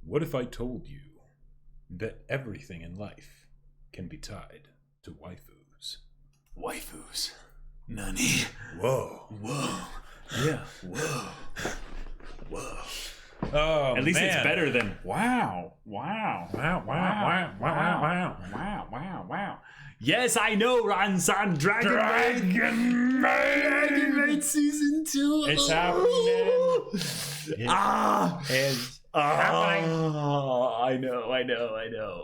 What if I told you that everything in life can be tied to waifus? Waifus. Nani? Whoa. Whoa. Yeah. Whoa. Whoa. Oh, At least man. it's better than wow. Wow. Wow, wow, wow, wow, wow. Wow, wow, wow. Yes, I know, Ransan Dragon Maid season 2. It's happening. It's happening. I know.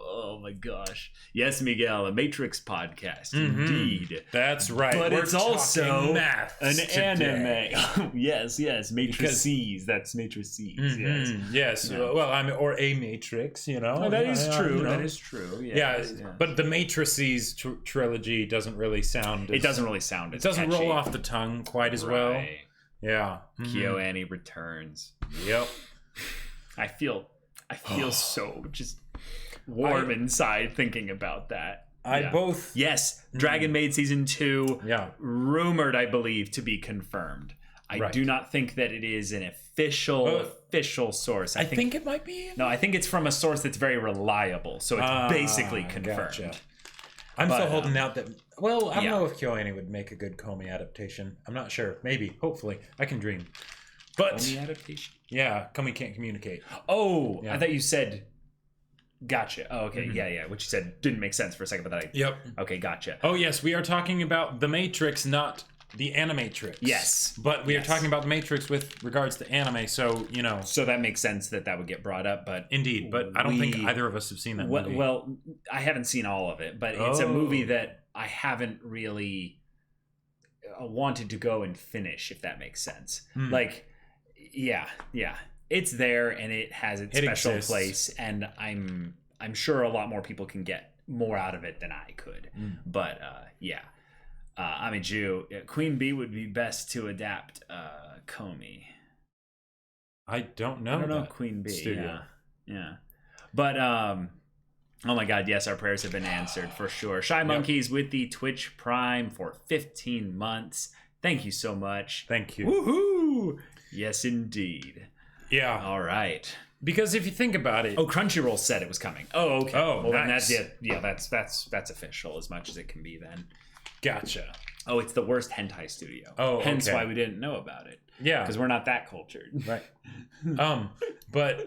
Oh my gosh. Yes, Miguel, a Matrix podcast, indeed. That's right. But We're it's also talking maths an today. anime. yes, Matrices. That's Matrices. Yes. Yes. No. Well, I mean, or a matrix, you know. Oh, that is true. You know. That is true. Yeah, Yes, yes. but the Matrices trilogy doesn't really sound. It doesn't really sound. It doesn't catchy. roll off the tongue quite as well. Right. Yeah. KyoAni returns. Yep. I feel so just warm inside thinking about that. Yes, Dragon Maid season 2. Yeah. Rumored, I believe, to be confirmed. I do not think that it is an official source. I think it might be. No, I think it's from a source that's very reliable, so it's basically confirmed. Gotcha. I'm still holding out that. Well, I don't Yeah. know if KyoAni would make a good Comey adaptation. I'm not sure. Maybe. Hopefully. I can dream. But Only adaptation. yeah, Comey can't communicate. Oh, Yeah. I thought you said. Gotcha. Oh, okay. Yeah. What you said didn't make sense for a second, but Yep. Okay, gotcha. Oh yes, we are talking about the Matrix, not the Animatrix. Yes. But we are talking about the Matrix with regards to anime, so you know. So that makes sense that would get brought up, but Indeed, but I don't think either of us have seen that movie. Well, I haven't seen all of it, but it's a movie that I haven't really wanted to go and finish, if that makes sense. Like, yeah, it's there and it has its special exists. place, and I'm sure a lot more people can get more out of it than I could. But I'm a Jew. Queen Bee would be best to adapt Comey. I don't know. I don't know that Queen Bee. studio. Yeah. But oh my God, yes, our prayers have been answered for sure. Shy Monkeys with the Twitch Prime for 15 months. Thank you so much. Thank you. Woohoo! Yes, indeed. Yeah. All right. Because if you think about it, Oh, Crunchyroll said it was coming. Oh, okay. Oh, well, then nice. that's official as much as it can be then. gotcha. Oh, it's the worst hentai studio. Oh, hence okay. why we didn't know about it. Yeah. Because we're not that cultured. Right. But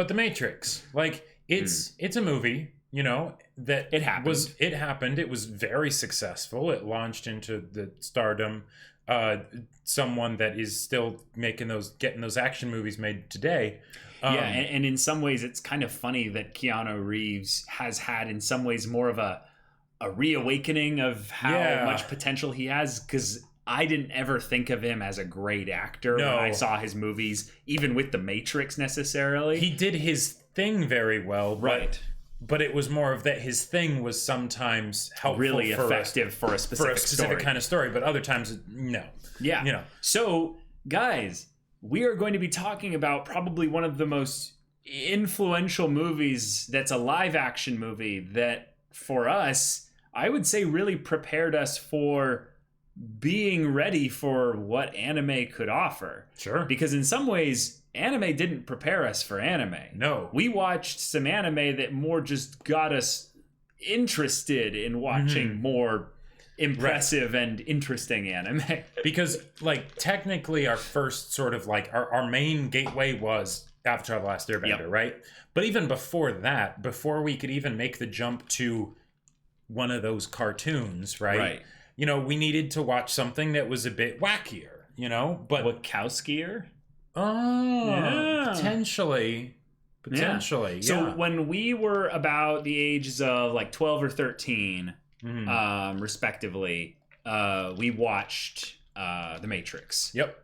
the Matrix, like it's a movie, you know, that It happened. It happened. It was very successful. It launched into the stardom. Someone that is still getting those action movies made today. And in some ways, it's kind of funny that Keanu Reeves has had, in some ways, more of a reawakening of how much potential he has. Because I didn't ever think of him as a great actor when I saw his movies, even with The Matrix necessarily. He did his thing very well, Right. But it was more of that his thing was sometimes helpful, really effective for a specific story. kind of story, but other times no. Yeah. You know. So, guys, we are going to be talking about probably one of the most influential movies that's a live action movie that, for us, I would say really prepared us for being ready for what anime could offer. Sure. Because in some ways, anime didn't prepare us for anime. No. We watched some anime that more just got us interested in watching more impressive and interesting anime. Because, like, technically our first sort of, like, our main gateway was Avatar: The Last Airbender, right? But even before that, before we could even make the jump to one of those cartoons, right? You know, we needed to watch something that was a bit wackier, you know? But Wachowskier? Oh, Yeah. potentially. Yeah. So when we were about the ages of like 12 or 13, respectively, we watched The Matrix. Yep.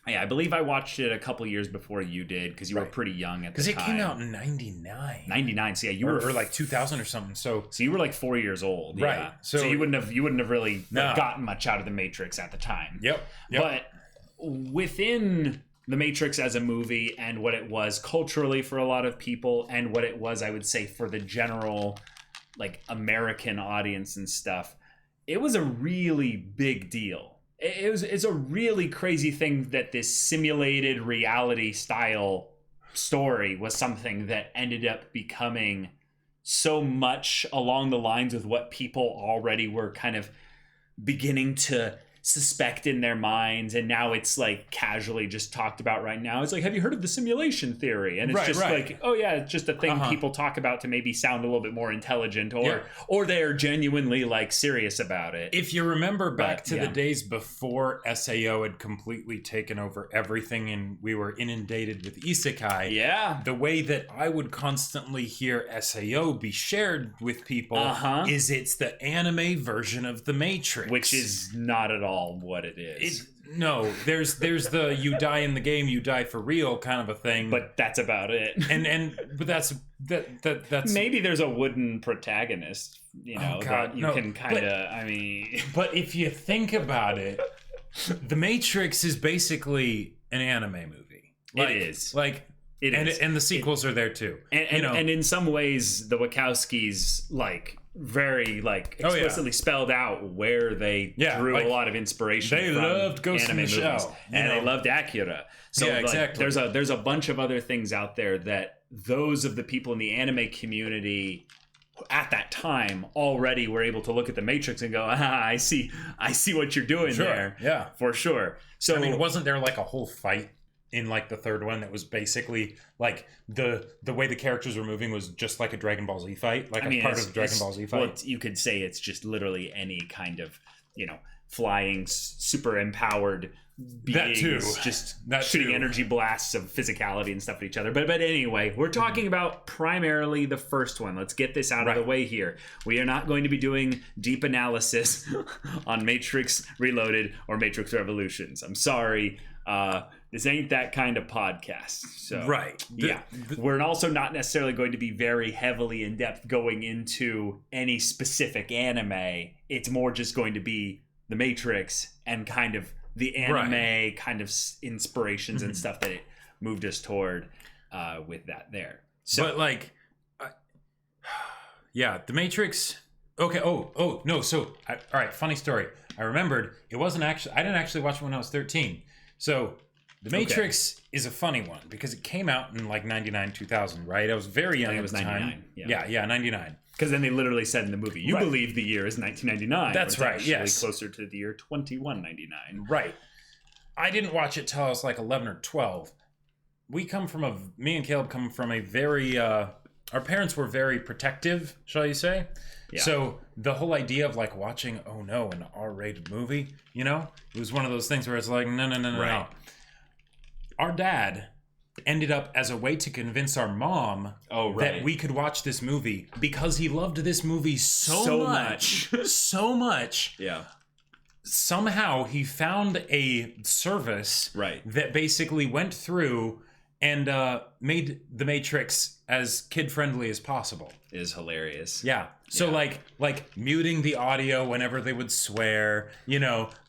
I believe I watched it a couple years before you did because you were pretty young at the time. Because it came out in 99. 99. So yeah, you or, were or like 2000 or something. So you were like 4 years old, Right. Yeah. So you wouldn't have really No. gotten much out of The Matrix at the time. Yep. But within The Matrix as a movie and what it was culturally for a lot of people and what it was, I would say, for the general like American audience and stuff, it was a really big deal. It's a really crazy thing that this simulated reality style story was something that ended up becoming so much along the lines with what people already were kind of beginning to suspect in their minds, and now it's like casually just talked about right now. It's like, have you heard of the simulation theory? And it's like, oh yeah, it's just a thing people talk about to maybe sound a little bit more intelligent, or they're genuinely like serious about it. If you remember back to the days before SAO had completely taken over everything and we were inundated with isekai, the way that I would constantly hear SAO be shared with people is it's the anime version of The Matrix, which is not at all what it is. No, there's the you die in the game, you die for real kind of a thing, but that's about it. But that's maybe there's a wooden protagonist, you know, that you can kind of. I mean, but if you think about it, The Matrix is basically an anime movie. It is and the sequels are there too. And in some ways, the Wachowskis very explicitly spelled out where they drew a lot of inspiration they from. Loved Ghost in the movies, Shell, and they loved Akira. So exactly. There's a bunch of other things out there that those of the people in the anime community at that time already were able to look at The Matrix and go, I see what you're doing there. Yeah, for sure. So I mean, wasn't there like a whole fight in like the third one that was basically like the way the characters were moving was just like a Dragon Ball Z fight, like a part of the Dragon Ball Z fight? Well, you could say it's just literally any kind of, flying, super empowered beings just shooting energy blasts of physicality and stuff at each other. But anyway, we're talking about primarily the first one. Let's get this out of the way here. We are not going to be doing deep analysis on Matrix Reloaded or Matrix Revolutions. I'm sorry. This ain't that kind of podcast. So we're also not necessarily going to be very heavily in depth going into any specific anime. It's more just going to be The Matrix and kind of the anime kind of inspirations and stuff that it moved us toward with that there. So, but The Matrix. Okay. Oh no. So all right. Funny story. I remembered it wasn't actually. I didn't actually watch it when I was 13. So The Matrix is a funny one because it came out in like 99, 2000, right? I was very young at the time. Yeah, 99. Because then they literally said in the movie, you believe the year is 1999. That's right, yes. Closer to the year 2199. Right. I didn't watch it till I was like 11 or 12. Me and Caleb come from a very, our parents were very protective, shall you say? Yeah. So the whole idea of like watching, an R-rated movie, it was one of those things where it's like, no. Our dad ended up as a way to convince our mom that we could watch this movie because he loved this movie so much. So much. Yeah. Somehow he found a service that basically went through and made The Matrix as kid-friendly as possible. Is hilarious. Yeah. So like muting the audio whenever they would swear,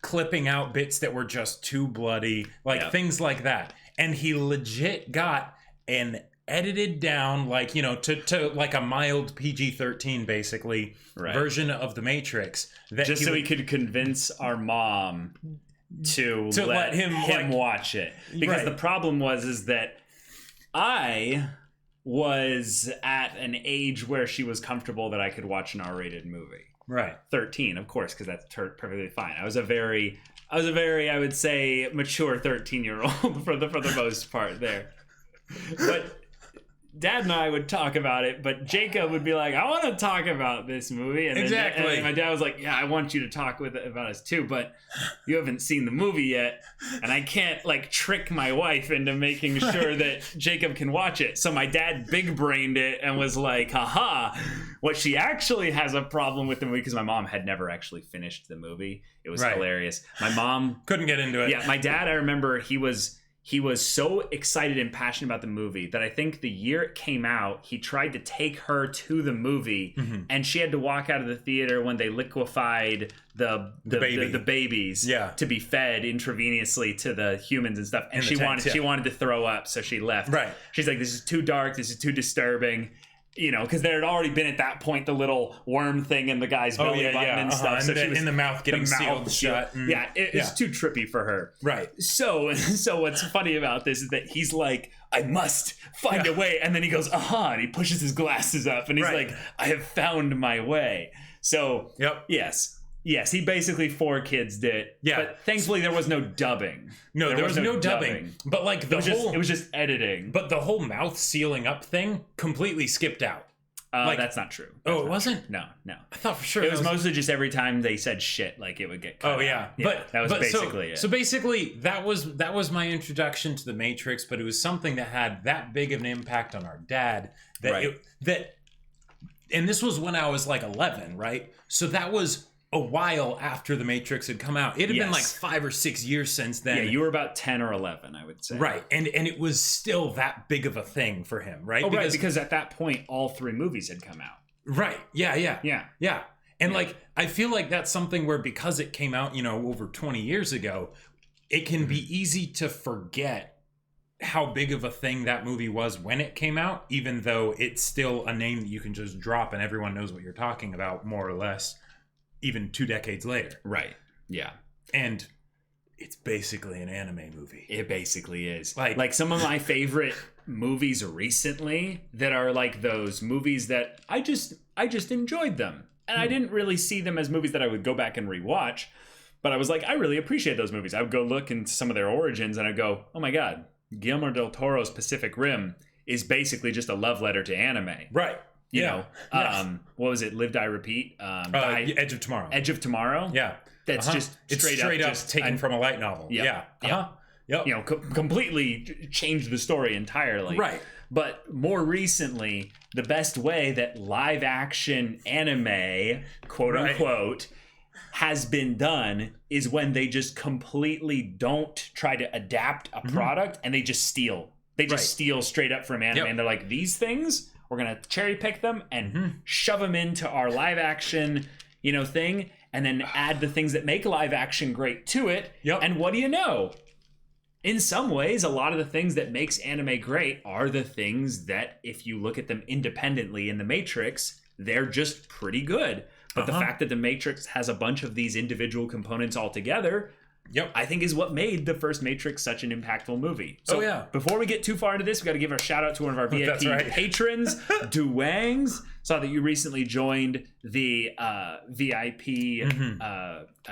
clipping out bits that were just too bloody, things like that. And he legit got an edited down, to like a mild PG-13 basically version of The Matrix. That just so he could convince our mom to let him watch it. Because the problem was that I was at an age where she was comfortable that I could watch an R-rated movie. Right. 13, of course, because that's perfectly fine. I was a very, I would say, mature 13-year-old for the most part there. But Dad and I would talk about it, but Jacob would be like, I want to talk about this movie. And exactly. And my dad was like, yeah, I want you to talk about us too, but you haven't seen the movie yet. And I can't trick my wife into making sure that Jacob can watch it. So my dad big brained it and was like, haha, what she actually has a problem with the movie, because my mom had never actually finished the movie. It was hilarious. My mom couldn't get into it. Yeah. My dad, I remember he was so excited and passionate about the movie that I think the year it came out, he tried to take her to the movie, and she had to walk out of the theater when they liquefied the babies to be fed intravenously to the humans and stuff. And she wanted to throw up, so she left. Right. She's like, this is too dark, this is too disturbing. because there had already been at that point the little worm thing in the guy's belly button and stuff. And so she was in the mouth getting sealed shut. Yeah, it's too trippy for her. Right. So what's funny about this is that he's like, I must find a way. And then he goes, and he pushes his glasses up and he's like, I have found my way. So, Yes, he basically 4Kids'd it. Yeah. But thankfully there was no dubbing. No, there was no dubbing. But like it was just editing. But the whole mouth sealing up thing completely skipped out. That's not true. It wasn't? No. I thought for sure it was mostly just every time they said shit, like it would get cut out. But that was basically it. So basically that was my introduction to the Matrix, but it was something that had that big of an impact on our dad and this was when I was like 11, right? So that was a while after the Matrix had come out. It had been like 5 or 6 years since then. Yeah, you were about 10 or 11, I would say. Right, and it was still that big of a thing for him, right? Because at that point, all 3 movies had come out. Right, yeah. And like, I feel like that's something where because it came out, over 20 years ago, it can be easy to forget how big of a thing that movie was when it came out, even though it's still a name that you can just drop and everyone knows what you're talking about, more or less. Even 2 decades later. Right. Yeah. And it's basically an anime movie. It basically is. Like some of my favorite movies recently that are like those movies that I just enjoyed them. And I didn't really see them as movies that I would go back and rewatch. But I was like, I really appreciate those movies. I would go look into some of their origins and I'd go, oh my God, Guillermo del Toro's Pacific Rim is basically just a love letter to anime. Right. You know, what was it? Live, Die, Repeat. Edge of Tomorrow. Edge of Tomorrow. Yeah, that's just straight up taken from a light novel. Yeah. Yep. Completely changed the story entirely. Right. But more recently, the best way that live action anime, quote unquote, has been done is when they just completely don't try to adapt a product and they just steal. They just steal straight up from anime and they're like, these things, we're going to cherry pick them and shove them into our live action, thing, and then add the things that make live action great to it. Yep. And what do you know? In some ways, a lot of the things that makes anime great are the things that, if you look at them independently in The Matrix, they're just pretty good. But the fact that The Matrix has a bunch of these individual components all together, I think is what made the first Matrix such an impactvel movie. So before we get too far into this, we got to give a shout out to one of our VIP patrons, Duwangs. Saw that you recently joined the VIP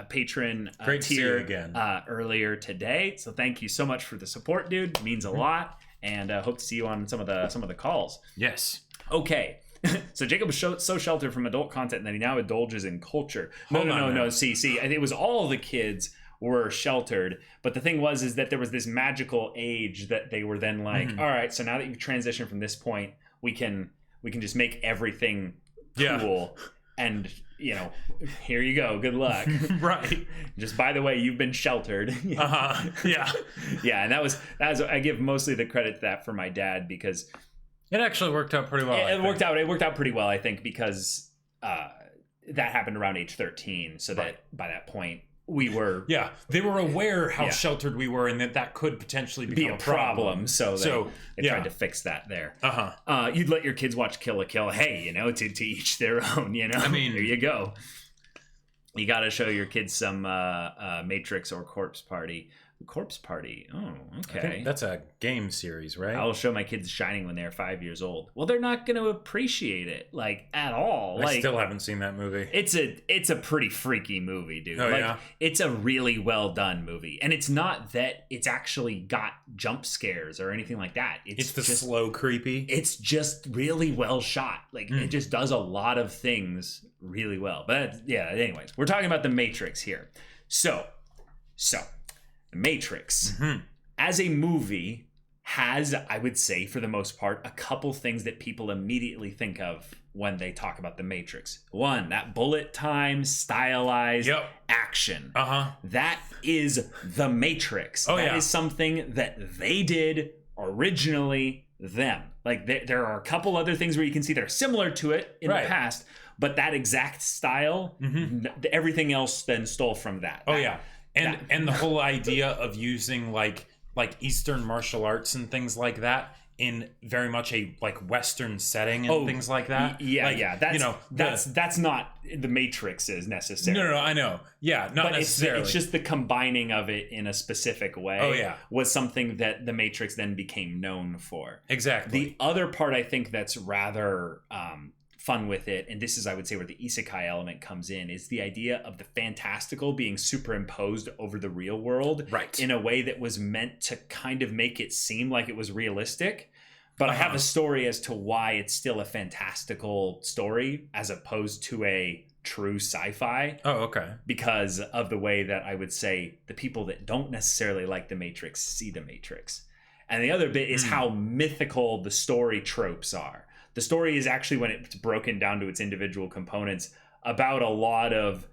patron tier again. Earlier today. So thank you so much for the support, dude. It means a lot, and hope to see you on some of the calls. Yes. Okay. So Jacob was so sheltered from adult content that he now indulges in culture. No. See, it was all the kids were sheltered, but the thing is that there was this magical age that they were then like, all right, so now that you've transitioned from this point, we can just make everything cool, and here you go, good luck. Right. Just by the way, you've been sheltered. Yeah. And that was I give mostly the credit to that for my dad, because it actually worked out pretty well. It worked out pretty well, I think, because that happened around age 13, so that by that point we were they were aware how sheltered we were, and that could potentially be a problem. So they tried to fix that there. You'd let your kids watch Kill la Kill. Hey, to each their own. I mean, there you go. You got to show your kids some Matrix or Corpse Party. Corpse Party. Oh, okay. I think that's a game series, right? I'll show my kids Shining when they're 5 years old. Well, they're not going to appreciate it at all. I still haven't seen that movie. It's a pretty freaky movie, dude. Oh, it's a really well done movie, and it's not that it's actually got jump scares or anything like that. It's just slow, creepy. It's just really well shot. It just does a lot of things really well. But anyways, we're talking about The Matrix here. So. The Matrix, as a movie, has, I would say, for the most part, a couple things that people immediately think of when they talk about The Matrix. One, that bullet time, stylized action. That is The Matrix. That is something that they did originally, them. There are a couple other things where you can see that are similar to it in the past, but that exact style, everything else then stole from that. And the whole idea of using like Eastern martial arts and things like that in very much a like Western setting and things like that. That's not the Matrix is necessarily. No, I know. Yeah, not necessarily. It's just the combining of it in a specific way. Was something that the Matrix then became known for. Exactly. The other part I think that's rather fun with it, and this is, I would say, where the isekai element comes in, is the idea of the fantastical being superimposed over the real world, right, in a way that was meant to kind of make it seem like it was realistic. But I have a story as to why it's still a fantastical story as opposed to a true sci-fi. Oh, okay. Because of the way that I would say the people that don't necessarily like the Matrix see the Matrix. And the other bit is how mythical the story tropes are. The story is actually, when it's broken down to its individual components, about a lot of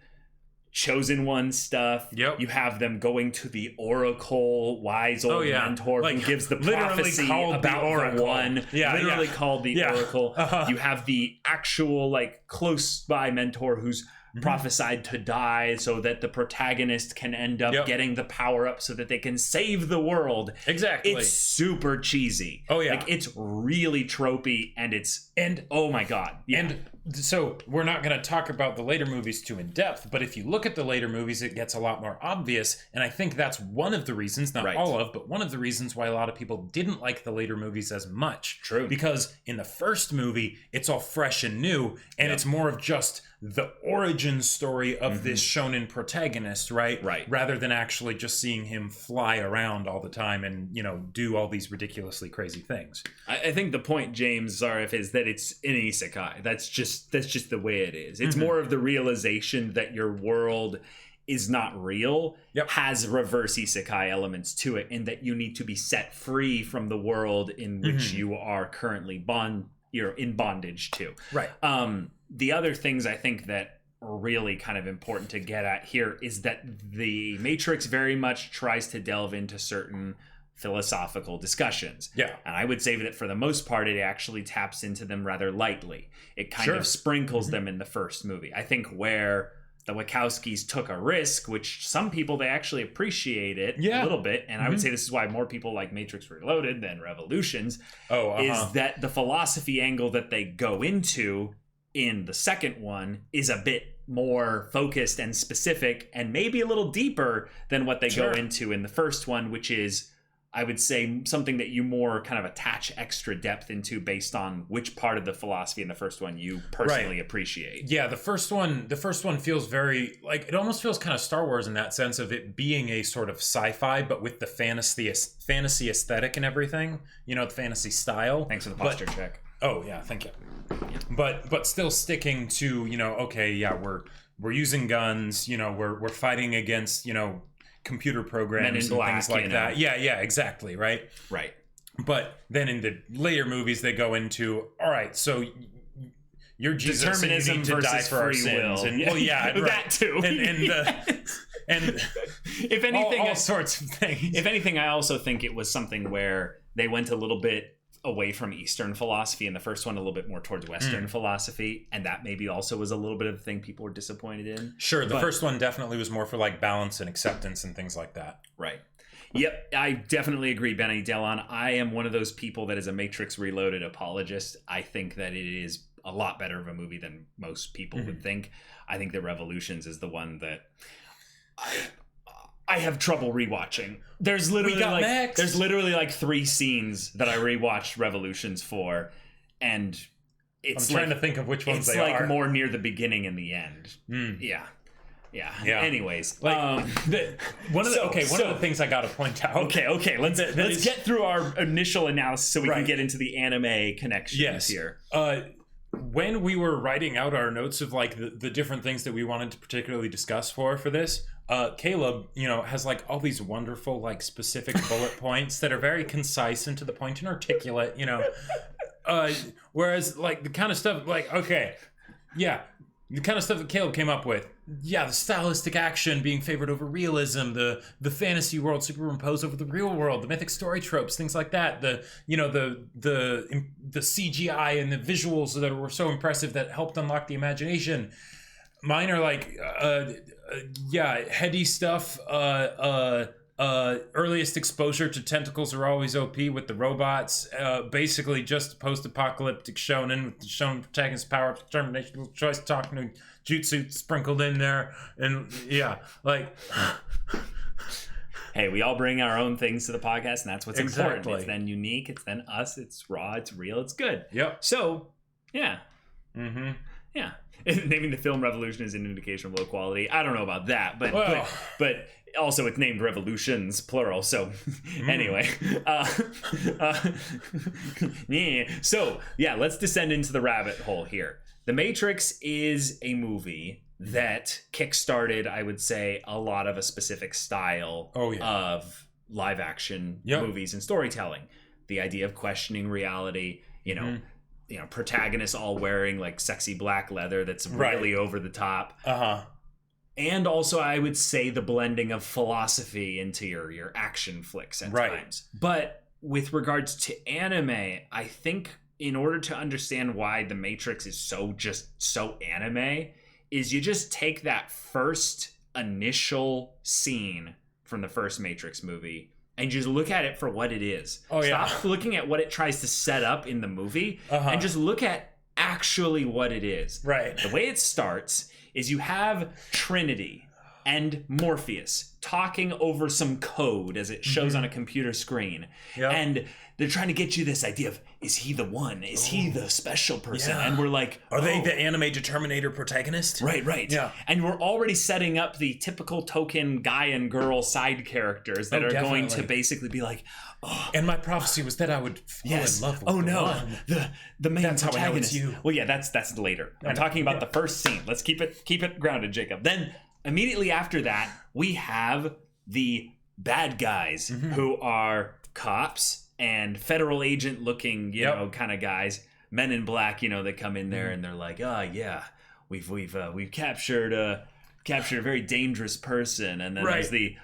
chosen one stuff. Yep. You have them going to the oracle, wise old mentor, like, who gives the prophecy about the one. Literally called the oracle. You have the actual like close by mentor who's prophesied to die so that the protagonist can end up getting the power up so that they can save the world. Exactly. It's super cheesy. Oh yeah. Like, it's really tropey, and oh my god. Yeah. And so we're not going to talk about the later movies too in depth, but if you look at the later movies, it gets a lot more obvious. And I think that's one of the reasons, not all of, but one of the reasons why a lot of people didn't like the later movies as much. True. Because in the first movie, it's all fresh and new, and it's more of just the origin story of this shonen protagonist, right? Right. Rather than actually just seeing him fly around all the time and, you know, do all these ridiculously crazy things. I think the point, James Zarif, is that it's an isekai. That's just the way it is. It's more of the realization that your world is not real, has reverse isekai elements to it, and that you need to be set free from the world in which you are currently you're in bondage to. Right. The other things I think that are really kind of important to get at here is that the Matrix very much tries to delve into certain philosophical discussions. Yeah. And I would say that for the most part, it actually taps into them rather lightly. It kind of sprinkles them in the first movie. I think where the Wachowskis took a risk, which some people, they actually appreciate it a little bit. And I would say this is why more people like Matrix Reloaded than Revolutions, is that the philosophy angle that they go into in the second one is a bit more focused and specific and maybe a little deeper than what they go into in the first one, which is, I would say, something that you more kind of attach extra depth into based on which part of the philosophy in the first one you personally appreciate. Yeah, the first one feels very, like, it almost feels kind of Star Wars in that sense of it being a sort of sci-fi, but with the fantasy aesthetic and everything, you know, the fantasy style. Thanks for the posture check. Oh yeah, thank you. But still sticking to, you know, okay, yeah, we're using guns, you know, we're fighting against, you know, computer programs and things like that. Yeah, exactly, right? Right. But then in the later movies, they go into, all right, so you're Jesus, determinism and you need to die for our sins, and that too, and if anything, all sorts of things. If anything, I also think it was something where they went a little bit away from Eastern philosophy, and the first one a little bit more towards Western philosophy, and that maybe also was a little bit of the thing people were disappointed in. Sure, the first one definitely was more for like balance and acceptance and things like that. Right. Yep, I definitely agree, Benny Delon. I am one of those people that is a Matrix Reloaded apologist. I think that it is a lot better of a movie than most people would think. I think that Revolutions is the one that I have trouble rewatching. There's literally like 3 scenes that I rewatched Revolutions for, and it's I'm trying to think of which ones they are. It's like are. more near the beginning and the end. Yeah. Anyways, like one of the things I got to point out. Okay. Let's get through our initial analysis so we can get into the anime connections here. When we were writing out our notes of like the different things that we wanted to particularly discuss for this, Caleb, you know, has like all these wonderful like specific bullet points that are very concise and to the point and articulate, you know. Whereas like the kind of stuff like the kind of stuff that Caleb came up with, the stylistic action being favored over realism, the fantasy world superimposed over the real world, the mythic story tropes, things like that. The CGI and the visuals that were so impressive that helped unlock the imagination. Mine are like heady stuff, earliest exposure to tentacles are always OP with the robots. Basically just a post-apocalyptic shonen with the shonen protagonist's power, determination, choice, talking to jutsu sprinkled in there. And yeah, like... Hey, we all bring our own things to the podcast, and that's what's important. Exactly. It's then unique, it's then us, it's raw, it's real, it's good. Yep. So, yeah. Mm-hmm. Yeah. Naming the film Revolution is an indication of low quality. I don't know about that, but Well. but also it's named Revolutions, plural. So anyway, yeah. So yeah, let's descend into the rabbit hole here. The Matrix is a movie that kickstarted, I would say, a lot of a specific style of live action movies and storytelling. The idea of questioning reality, you know, protagonists all wearing like sexy black leather that's really over the top. And also, I would say the blending of philosophy into your action flicks at times. But with regards to anime, I think in order to understand why The Matrix is so anime, is you just take that first initial scene from the first Matrix movie and just look at it for what it is. Stop looking at what it tries to set up in the movie and just look at actually what it is. Right. The way it starts is you have Trinity and Morpheus talking over some code as it shows on a computer screen. And they're trying to get you this idea of, is he the one? Is he the special person? And we're like, are they the anime Determinator protagonist? Right. Yeah. And we're already setting up the typical token guy and girl side characters that are going to basically be like, and my prophecy was that I would fall in love with the main that's protagonist. How I know it's you. Well, yeah, that's later. I'm talking about the first scene. Let's keep it grounded, Jacob. Then immediately after that, we have the bad guys who are cops and federal agent looking, you know, kind of guys, men in black, you know, that come in there and they're like, we've captured a very dangerous person. And then there's the,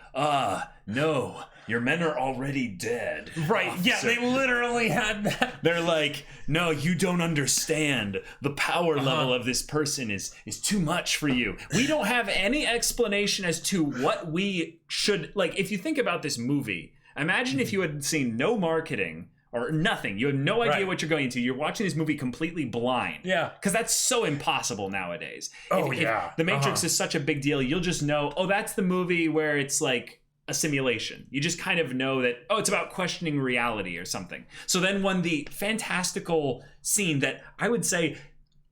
no, your men are already dead. Right. Yeah, they literally had that. They're like, no, you don't understand. The power level of this person is too much for you. We don't have any explanation as to what we should, like, if you think about this movie, imagine if you had seen no marketing or nothing. You have no idea what you're going into. You're watching this movie completely blind. Yeah. Because that's so impossible nowadays. If The Matrix is such a big deal, you'll just know, that's the movie where it's like a simulation. You just kind of know that, it's about questioning reality or something. So then when the fantastical scene that I would say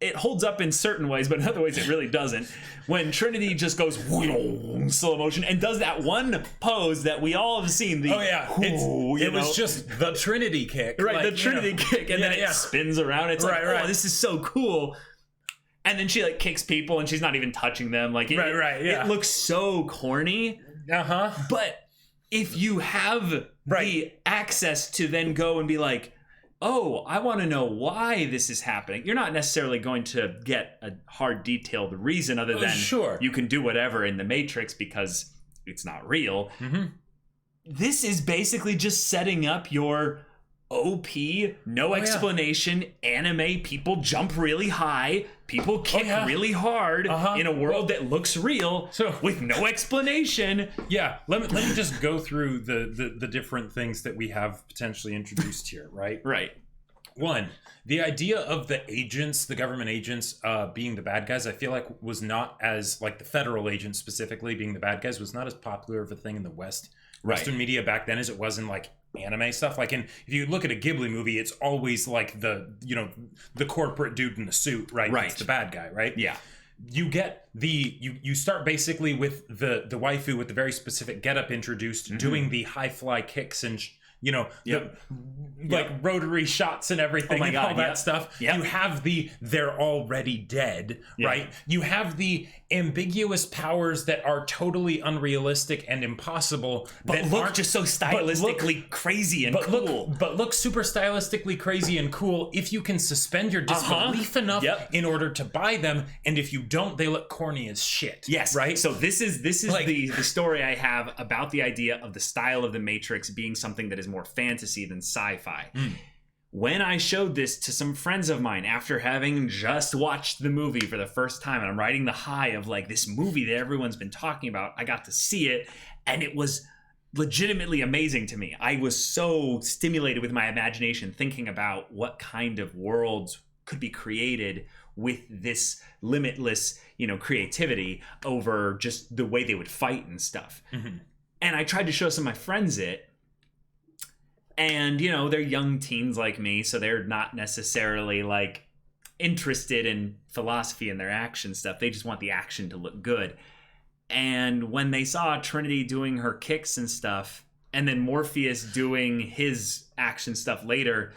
it holds up in certain ways, but in other ways it really doesn't. When Trinity just goes slow motion and does that one pose that we all have seen. It was just the Trinity kick. Right, like, the Trinity kick. And then it spins around. It's like, this is so cool. And then she like kicks people and she's not even touching them. Like it looks so corny. But if you have the access to then go and be like, I want to know why this is happening. You're not necessarily going to get a hard, detailed reason other than you can do whatever in the Matrix because it's not real. This is basically just setting up your OP, no explanation, anime, people jump really high, people kick really hard in a world that looks real with no explanation. Yeah, let me just go through the different things that we have potentially introduced here, right? Right. One, the idea of the agents, the government agents being the bad guys, I feel like was not as, like the federal agents specifically being the bad guys, was not as popular of a thing in the Western media back then as it was in like anime stuff. Like if you look at a Ghibli movie, it's always like the corporate dude in the suit, right? It's the bad guy, right? Yeah. You get you start basically with the waifu with the very specific getup introduced, doing the high fly kicks and rotary shots and everything and all that stuff. You have they're already dead, right? You have the ambiguous powers that are totally unrealistic and impossible, but look just so stylistically crazy and cool. But look super stylistically crazy and cool if you can suspend your disbelief enough in order to buy them, and if you don't, they look corny as shit. Yes, right. So this is like, the story I have about the idea of the style of the Matrix being something that is more fantasy than sci-fi. When I showed this to some friends of mine after having just watched the movie for the first time, and I'm riding the high of like this movie that everyone's been talking about, I got to see it, and it was legitimately amazing to me. I was so stimulated with my imagination thinking about what kind of worlds could be created with this limitless, creativity over just the way they would fight and stuff. Mm-hmm. And I tried to show some of my friends it. And, they're young teens like me, so they're not necessarily like interested in philosophy and their action stuff. They just want the action to look good. And when they saw Trinity doing her kicks and stuff, and then Morpheus doing his action stuff later,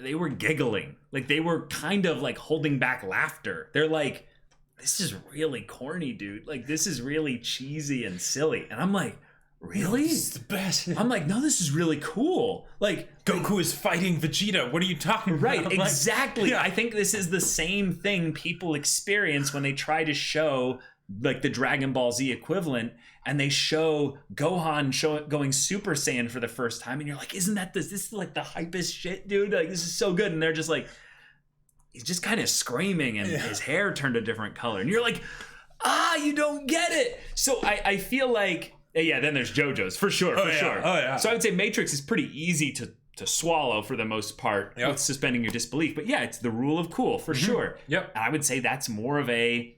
they were giggling. Like, they were kind of like holding back laughter. They're like, this is really corny, dude. Like, this is really cheesy and silly. And I'm like, really? This is the best. I'm like, no, this is really cool. Like, Goku is fighting Vegeta. What are you talking about? right, Like, exactly. yeah. I think this is the same thing people experience when they try to show like the Dragon Ball Z equivalent, and they show Gohan going Super Saiyan for the first time, and you're like, isn't that this is like the hypest shit, dude? Like, this is so good. And they're just like, he's just kind of screaming, and his hair turned a different color, and you're like, you don't get it. So I feel like, yeah, then there's JoJo's for sure. Oh yeah. So I would say Matrix is pretty easy to swallow for the most part, with suspending your disbelief. But yeah, it's the rule of cool for sure. Yep. And I would say that's more of a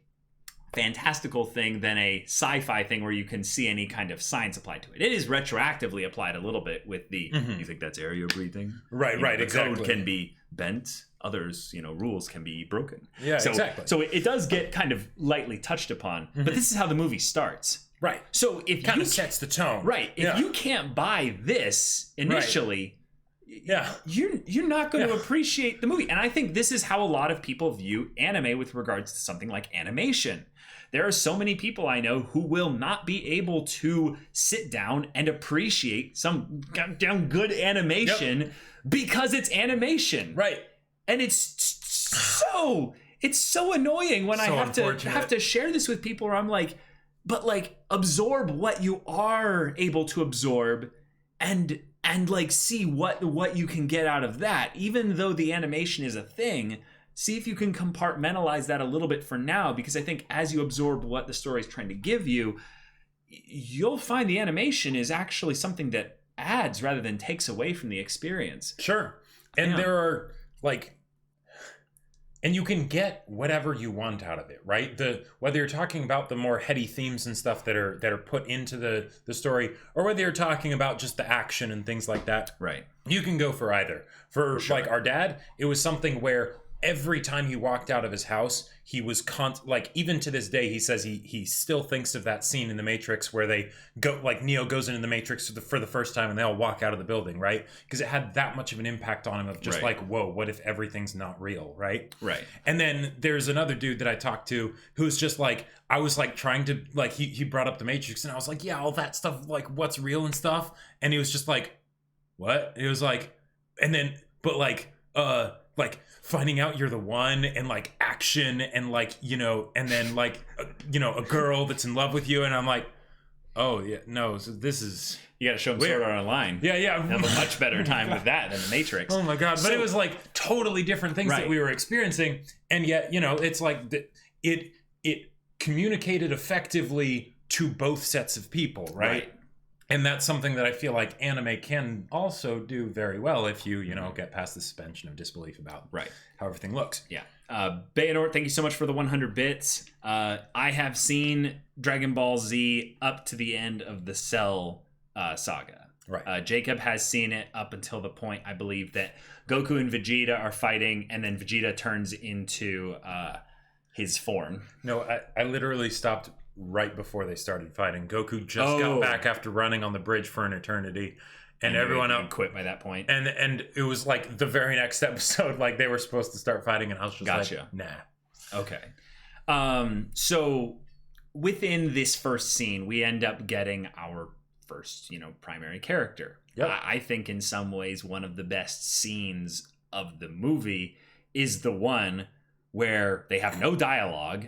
fantastical thing than a sci-fi thing where you can see any kind of science applied to it. It is retroactively applied a little bit with the, you think that's area breathing? Right, The exactly. code can be bent. Others, rules can be broken. Yeah, so, exactly. So it does get kind of lightly touched upon, but this is how the movie starts. Right. So if Kind you of sets the tone. right, if you can't buy this initially, you're not going to appreciate the movie. And I think this is how a lot of people view anime with regards to something like animation. There are so many people I know who will not be able to sit down and appreciate some goddamn good animation because it's animation. Right. And it's so annoying when I have to share this with people where I'm like, but like, absorb what you are able to absorb and like see what you can get out of that. Even though the animation is a thing, see if you can compartmentalize that a little bit for now, because I think as you absorb what the story is trying to give you, you'll find the animation is actually something that adds rather than takes away from the experience. Sure. And there are like, and you can get whatever you want out of it, right? Whether you're talking about the more heady themes and stuff that are put into the story, or whether you're talking about just the action and things like that. Right. You can go for either. For like our dad, it was something where every time he walked out of his house, he was like, even to this day, he says he still thinks of that scene in the Matrix where they go, like Neo goes into the Matrix for the first time and they all walk out of the building, right? Because it had that much of an impact on him of just like, whoa, what if everything's not real, right? Right. And then there's another dude that I talked to who's just like, I was like trying to, like, he brought up the Matrix and I was like, yeah, all that stuff, like what's real and stuff. And he was just like, what? It was like, and then, but like finding out you're the one, and like action, and like, and then like, a girl that's in love with you. And I'm like, oh yeah, no, so this is, you got to show them Sword Art Online. Yeah. Have a much better time with that than the Matrix. Oh my God. But it was like totally different things that we were experiencing. And yet, it's like it communicated effectively to both sets of people, right? And that's something that I feel like anime can also do very well if you, get past the suspension of disbelief about how everything looks. Yeah. Bayanort, thank you so much for the 100 bits. I have seen Dragon Ball Z up to the end of the Cell saga. Right. Jacob has seen it up until the point, I believe, that Goku and Vegeta are fighting, and then Vegeta turns into his form. No, I literally stopped right before they started fighting. Goku just got back after running on the bridge for an eternity, and everyone else quit by that point. And it was like the very next episode, like they were supposed to start fighting, and I was just like, nah. Okay. So within this first scene, we end up getting our first, primary character. Yep. I think in some ways one of the best scenes of the movie is the one where they have no dialogue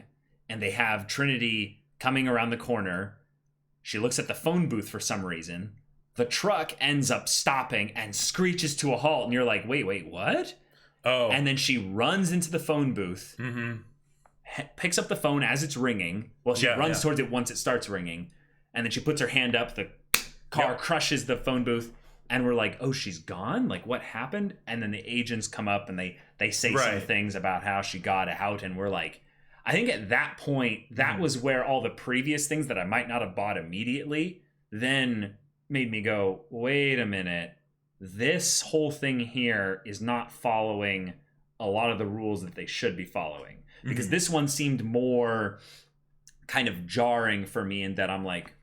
and they have Trinity coming around the corner. She looks at the phone booth for some reason. The truck ends up stopping and screeches to a halt. And you're like, wait, what? Oh. And then she runs into the phone booth, picks up the phone as it's ringing. Well, she runs towards it once it starts ringing. And then she puts her hand up. The car Yep. crushes the phone booth, and we're like, oh, she's gone? Like, what happened? And then the agents come up and they say some Right. things about how she got out, and we're like, I think at that point, that was where all the previous things that I might not have bought immediately then made me go, wait a minute, this whole thing here is not following a lot of the rules that they should be following. Because this one seemed more kind of jarring for me in that I'm like,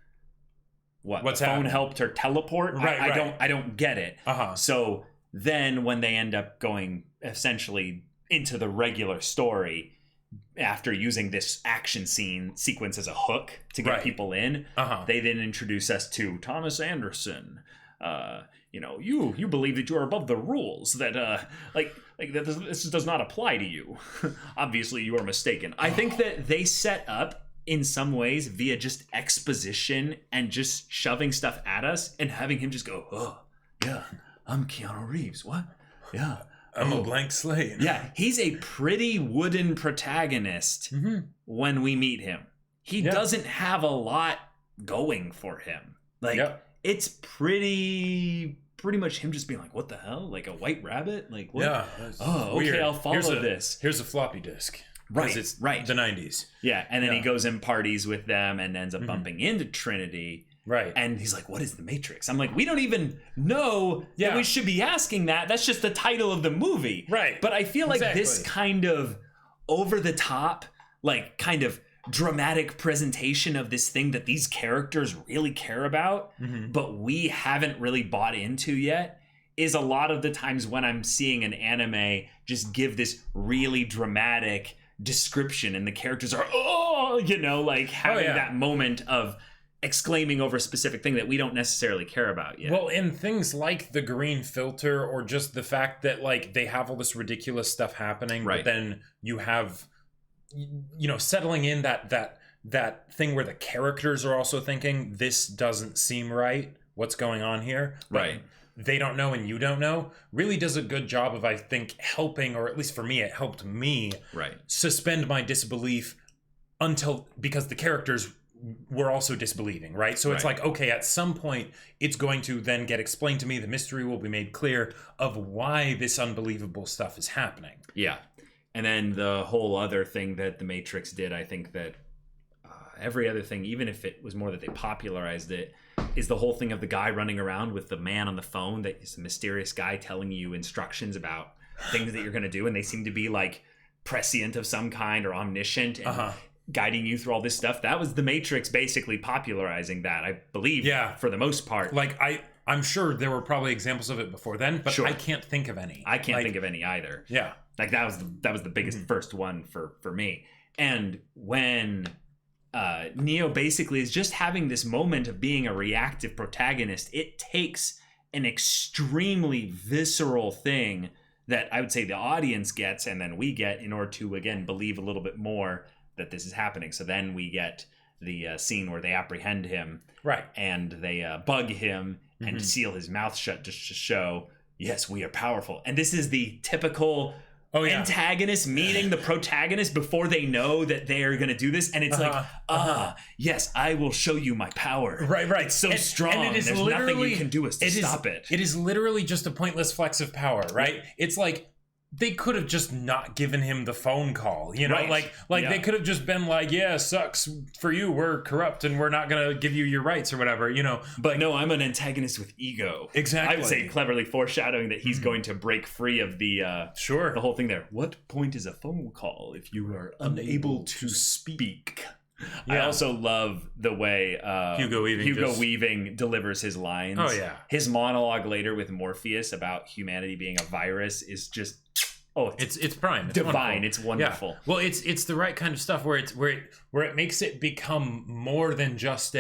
what? What's the phone happening? helped her teleport? Right, right. I don't get it. Uh-huh. So then when they end up going essentially into the regular story after using this action scene sequence as a hook to get Right. people in, Uh-huh. they then introduce us to Thomas Anderson. You believe that you are above the rules, that like that this does not apply to you. Obviously you are mistaken. I think that they set up in some ways via just exposition and just shoving stuff at us and having him just go, oh yeah, I'm Keanu Reeves. What? Yeah. I'm a blank slate. Yeah, he's a pretty wooden protagonist when we meet him. He doesn't have a lot going for him. Like, it's pretty much him just being like, what the hell? Like a white rabbit? Like, what? Yeah. Oh, okay, I'll follow this. Here's a floppy disk. Right, It's right. the 90s. Yeah, and then he Yeah. goes and parties with them and ends up bumping into Trinity. Right. And he's like, what is the Matrix? I'm like, we don't even know that Yeah. we should be asking that. That's just the title of the movie. Right. But I feel like this Exactly. kind of over the top, like kind of dramatic presentation of this thing that these characters really care about, but we haven't really bought into yet, is a lot of the times when I'm seeing an anime just give this really dramatic description and the characters are, like having yeah. that moment of exclaiming over a specific thing that we don't necessarily care about yet. Well, and things like the green filter or just the fact that like they have all this ridiculous stuff happening, Right. but then you have settling in that thing where the characters are also thinking this doesn't seem right. What's going on here? But Right. they don't know and you don't know really does a good job of, I think, helping, or at least for me, it helped me Right. suspend my disbelief because the characters were also disbelieving, right? So it's Right. like, okay, at some point it's going to then get explained to me, the mystery will be made clear of why this unbelievable stuff is happening. Yeah. And then the whole other thing that the Matrix did, I think that every other thing, even if it was more that they popularized it, is the whole thing of the guy running around with the man on the phone that is a mysterious guy telling you instructions about things that you're going to do. And they seem to be like prescient of some kind or omniscient and guiding you through all this stuff. That was the Matrix basically popularizing that, I believe, for the most part. Like I'm sure there were probably examples of it before then, but Sure. I can't think of any. I can't think of any either. Yeah. Like that was the biggest first one for me. And when Neo basically is just having this moment of being a reactive protagonist, it takes an extremely visceral thing that I would say the audience gets and then we get in order to, again, believe a little bit more that this is happening. So then we get the scene where they apprehend him, right, and they bug him and seal his mouth shut just to show, yes, we are powerful. And this is the typical antagonist meeting the protagonist before they know that they are going to do this, and it's yes, I will show you my power. Right. It's so strong. And it is there's nothing you can do to stop it. It is literally just a pointless flex of power, right? It's like they could have just not given him the phone call, Right. like they could have just been like, yeah, sucks for you, we're corrupt and we're not gonna give you your rights or whatever, But no, I'm an antagonist with ego. Exactly. I would say cleverly foreshadowing that he's going to break free of the the whole thing there. What point is a phone call if you are unable to speak? I also love the way Hugo Weaving delivers his lines. Oh, yeah. His monologue later with Morpheus about humanity being a virus is just it's prime. It's divine. wonderful. It's wonderful. Yeah. Well, it's the right kind of stuff where it makes it become more than just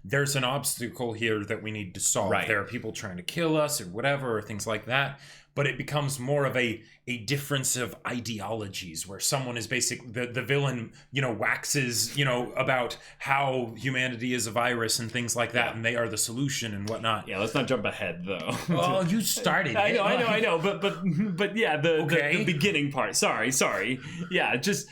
there's an obstacle here that we need to solve. Right. There are people trying to kill us or whatever, or things like that. But it becomes more of a difference of ideologies where someone is basically the villain, waxes, about how humanity is a virus and things like that, and they are the solution and whatnot. Yeah, let's not jump ahead though. Well, you started. I know. But yeah, the beginning part. Sorry. Yeah, just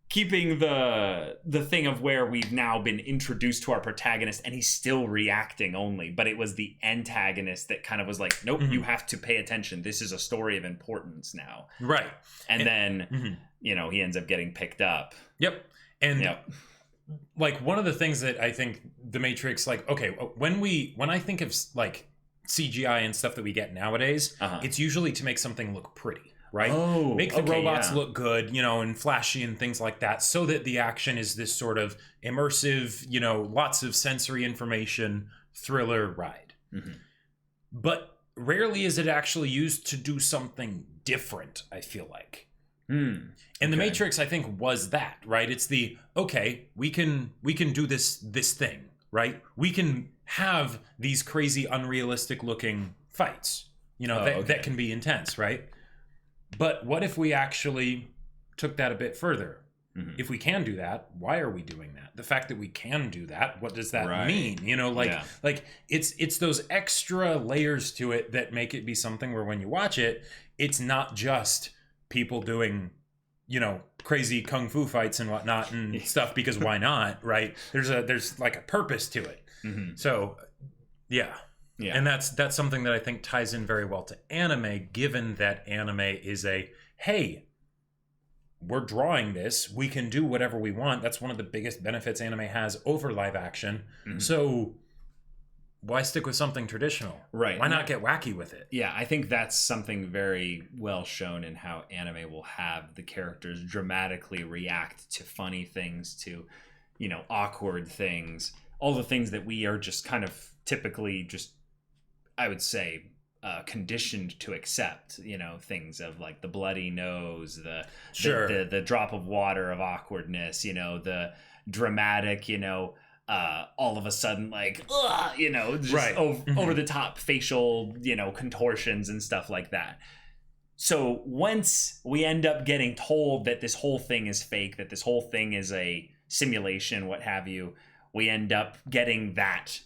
keeping the thing of where we've now been introduced to our protagonist and he's still reacting only, but it was the antagonist that kind of was like, nope, you have to pay attention, this is a story of importance now, right? And then you know, he ends up getting picked up. And like, one of the things that I think the Matrix, like, okay, when I think of like CGI and stuff that we get nowadays, it's usually to make something look pretty, right? Make the robots look good, you know, and flashy and things like that, so that the action is this sort of immersive, you know, lots of sensory information thriller ride. But rarely is it actually used to do something different, I feel like. And the Matrix, I think, was that, right? It's the, okay, we can do this thing, right? We can have these crazy, unrealistic looking fights, you know, that can be intense, right? But what if we actually took that a bit further? If we can do that, why are we doing that? The fact that we can do that, what does that mean? You know, like it's those extra layers to it that make it be something where when you watch it, it's not just people doing, you know, crazy kung fu fights and whatnot and stuff, because why not, right? There's like a purpose to it. So and that's something that I think ties in very well to anime, given that anime is hey, we're drawing this, we can do whatever we want. That's one of the biggest benefits anime has over live action. So why stick with something traditional? Right. Why not get wacky with it? Yeah, I think that's something very well shown in how anime will have the characters dramatically react to funny things, to, you know, awkward things, all the things that we are just kind of typically just, I would say, conditioned to accept, you know, things of like the bloody nose, the drop of water of awkwardness, you know, the dramatic, you know, all of a sudden, like, you know, just over the top facial, you know, contortions and stuff like that. So once we end up getting told that this whole thing is fake, that this whole thing is a simulation, what have you, we end up getting that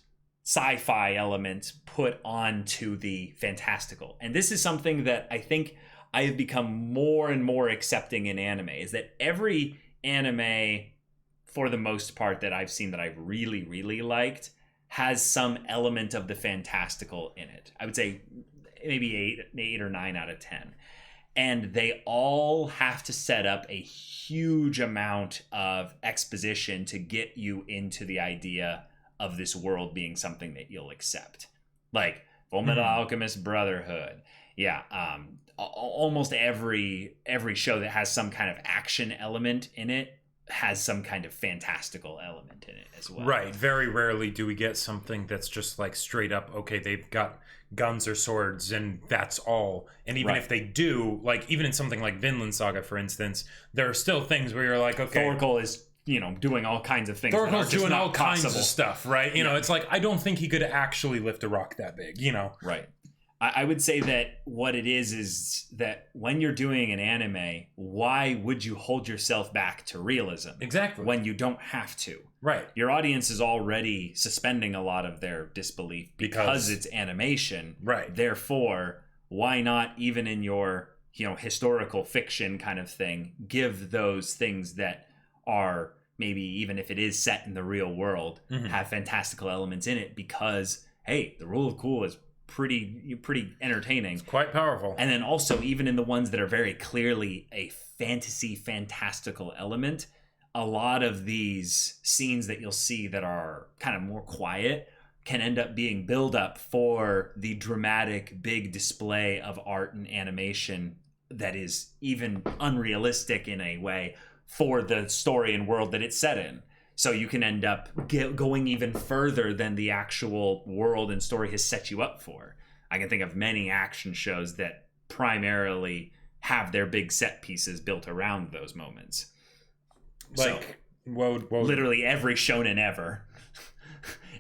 sci-fi element put onto the fantastical. And this is something that I think I have become more and more accepting in anime, is that every anime, for the most part, that I've seen that I've really, really liked, has some element of the fantastical in it. I would say maybe 8 or 9 out of 10. And they all have to set up a huge amount of exposition to get you into the idea of this world being something that you'll accept. Like Fullmetal Alchemist Brotherhood. Yeah, almost every show that has some kind of action element in it has some kind of fantastical element in it as well. Right. Very rarely do we get something that's just like straight up, okay, they've got guns or swords and that's all. And even if they do, like even in something like Vinland Saga, for instance, there are still things where you're like, okay, Thorkel is, you know, doing all kinds of things. Thorkel's doing all kinds of stuff, right? You know, it's like, I don't think he could actually lift a rock that big, you know? Right. I would say that what it is that when you're doing an anime, why would you hold yourself back to realism? Exactly. When you don't have to. Right. Your audience is already suspending a lot of their disbelief because it's animation. Right. Therefore, why not, even in your, you know, historical fiction kind of thing, give those things that are maybe, even if it is set in the real world, have fantastical elements in it, because, hey, the rule of cool is pretty entertaining. It's quite powerful. And then also, even in the ones that are very clearly a fantastical element, a lot of these scenes that you'll see that are kind of more quiet can end up being build up for the dramatic big display of art and animation that is even unrealistic in a way for the story and world that it's set in. So you can end up going even further than the actual world and story has set you up for. I can think of many action shows that primarily have their big set pieces built around those moments. Like, so, literally every shonen ever.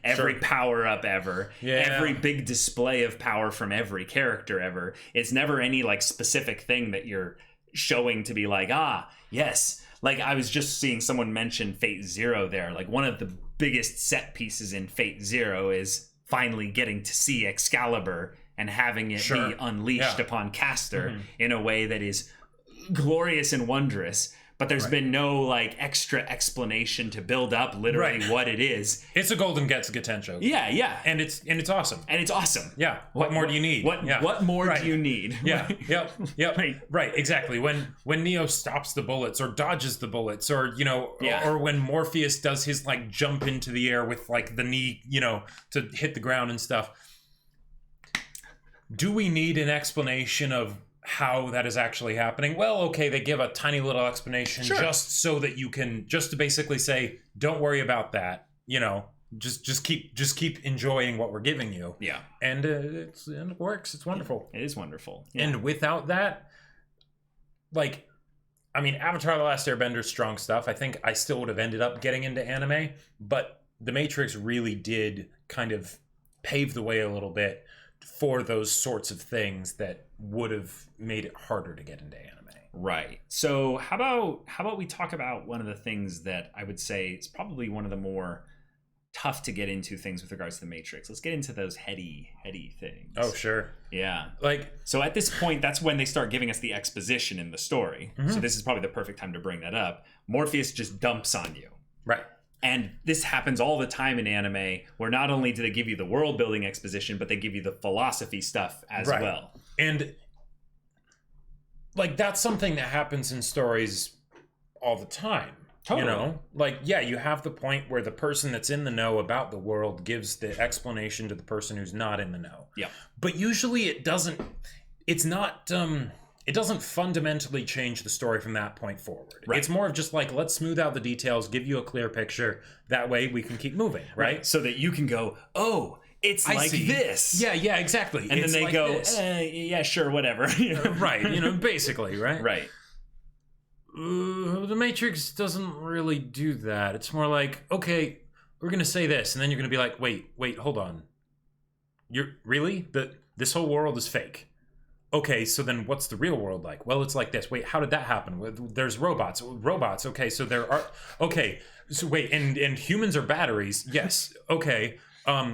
Every power up ever. Every big display of power from every character ever. It's never any like specific thing that you're showing to be like, yes. Like, I was just seeing someone mention Fate Zero there. Like, one of the biggest set pieces in Fate Zero is finally getting to see Excalibur and having it be unleashed upon Castor in a way that is glorious and wondrous. but there's been no like extra explanation to build up literally what it is. It's a Golden Getsugaten show. Yeah. And it's awesome. And it's awesome. Yeah. What more do you need? What more do you need? Yeah. Yep. Right. Exactly. When Neo stops the bullets or dodges the bullets, or or when Morpheus does his like jump into the air with like the knee, to hit the ground and stuff. Do we need an explanation of how that is actually happening? Well, okay, they give a tiny little explanation just so that you can to basically say, don't worry about that. Just keep enjoying what we're giving you. Yeah, and it works. It's wonderful. It is wonderful. Yeah. And without that, like, I mean, Avatar: The Last Airbender's strong stuff. I think I still would have ended up getting into anime, but The Matrix really did kind of pave the way a little bit for those sorts of things that would have made it harder to get into anime. Right. So how about we talk about one of the things that I would say is probably one of the more tough to get into things with regards to the Matrix. Let's get into those heady things. Oh, sure. Yeah. Like, so at this point, that's when they start giving us the exposition in the story. So this is probably the perfect time to bring that up. Morpheus just dumps on you. Right. And this happens all the time in anime, where not only do they give you the world building exposition, but they give you the philosophy stuff as well. And like, that's something that happens in stories all the time. Totally. Like, yeah, you have the point where the person that's in the know about the world gives the explanation to the person who's not in the know. Yeah. But usually it doesn't fundamentally change the story from that point forward. Right. It's more of just like, let's smooth out the details, give you a clear picture. That way we can keep moving, right? So that you can go, oh, it's like this. Yeah, exactly. And it's then they like go, this. yeah, sure, whatever. Right, basically, right? Right. The Matrix doesn't really do that. It's more like, okay, we're going to say this, and then you're going to be like, wait, hold on. You're really? This whole world is fake. Okay, so then what's the real world like? Well, it's like this. Wait, how did that happen? There's robots. Okay, so there are... Okay, so wait, and humans are batteries. Yes, okay.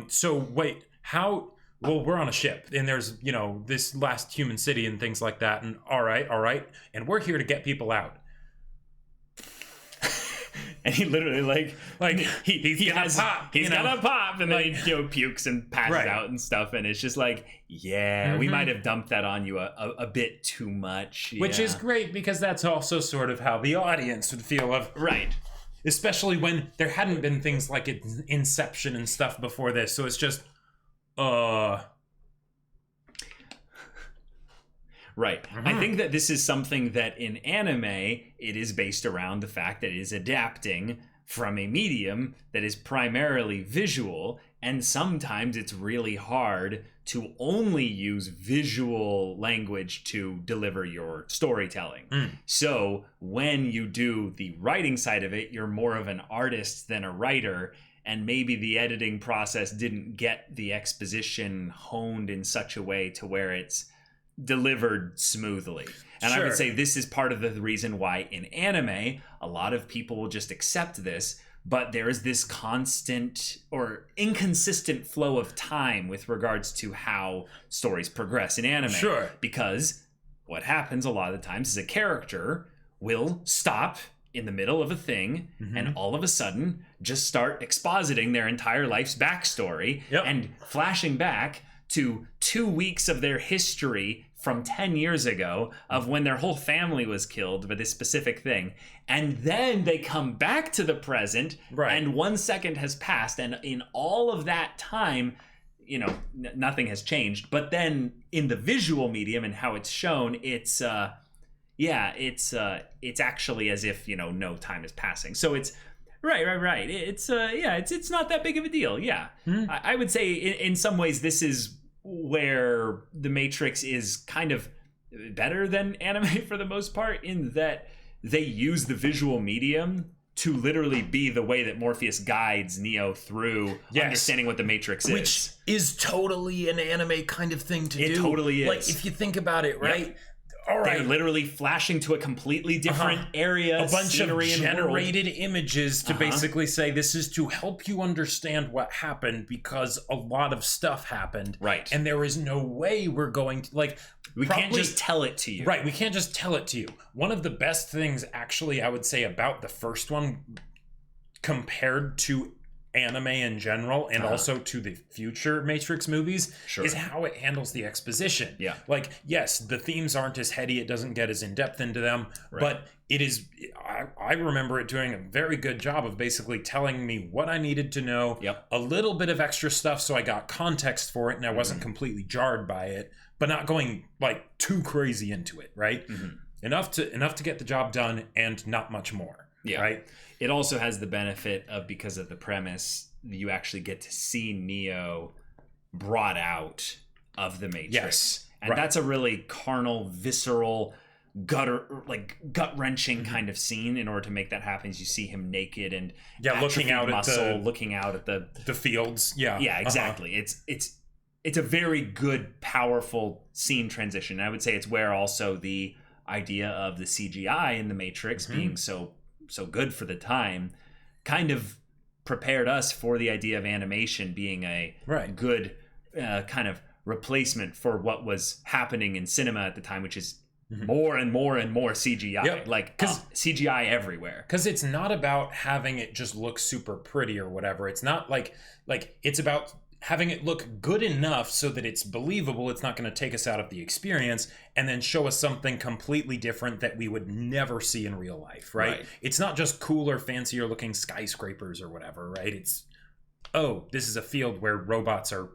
So wait, how... Well, we're on a ship, and there's, this last human city and things like that, and all right, and we're here to get people out. And he literally he's got a pop, and then he pukes and passes out and stuff, and it's just like, we might have dumped that on you a bit too much, which is great, because that's also sort of how the audience would feel of especially when there hadn't been things like Inception and stuff before this, so it's just Right. I think that this is something that in anime, it is based around the fact that it is adapting from a medium that is primarily visual, and sometimes it's really hard to only use visual language to deliver your storytelling. So when you do the writing side of it, you're more of an artist than a writer, and maybe the editing process didn't get the exposition honed in such a way to where it's delivered smoothly. And I would say this is part of the reason why in anime, a lot of people will just accept this, but there is this constant or inconsistent flow of time with regards to how stories progress in anime. Because what happens a lot of the times is a character will stop in the middle of a thing and all of a sudden just start expositing their entire life's backstory and flashing back to 2 weeks of their history from 10 years ago of when their whole family was killed by this specific thing. And then they come back to the present and 1 second has passed. And in all of that time, nothing has changed. But then in the visual medium and how it's shown, it's actually as if, no time is passing. So it's right. It's not that big of a deal. Yeah. I would say in some ways, this is where the Matrix is kind of better than anime for the most part, in that they use the visual medium to literally be the way that Morpheus guides Neo through understanding what the Matrix is. Which is totally an anime kind of thing to do. It totally is. Like, if you think about it, right? all right, they're literally flashing to a completely different area, a bunch of scenery, and world. generated images to basically say this is to help you understand what happened because a lot of stuff happened, right? And there is no way we're going to we can't just tell it to you, right? We can't just tell it to you. One of the best things, actually, I would say about the first one compared to anime in general and also to the future Matrix movies is how it handles the exposition. Yeah. Like, yes, the themes aren't as heady, it doesn't get as in-depth into them, but it is, I remember it doing a very good job of basically telling me what I needed to know, a little bit of extra stuff so I got context for it and I wasn't completely jarred by it, but not going like too crazy into it, right? Enough to get the job done and not much more. Yeah. Right. It also has the benefit of, because of the premise, you actually get to see Neo brought out of the Matrix. Yes. And that's a really carnal, visceral, gut-wrenching kind of scene. In order to make that happen, you see him naked and looking out looking out at the fields. Yeah. Yeah, exactly. It's a very good, powerful scene transition. And I would say it's where also the idea of the CGI in the Matrix being so good for the time kind of prepared us for the idea of animation being a good kind of replacement for what was happening in cinema at the time, which is more and more and more CGI, CGI everywhere. Because it's not about having it just look super pretty or whatever. It's not like it's about having it look good enough so that it's believable, it's not going to take us out of the experience, and then show us something completely different that we would never see in real life, right? It's not just cooler, fancier looking skyscrapers or whatever, right? It's, this is a field where robots are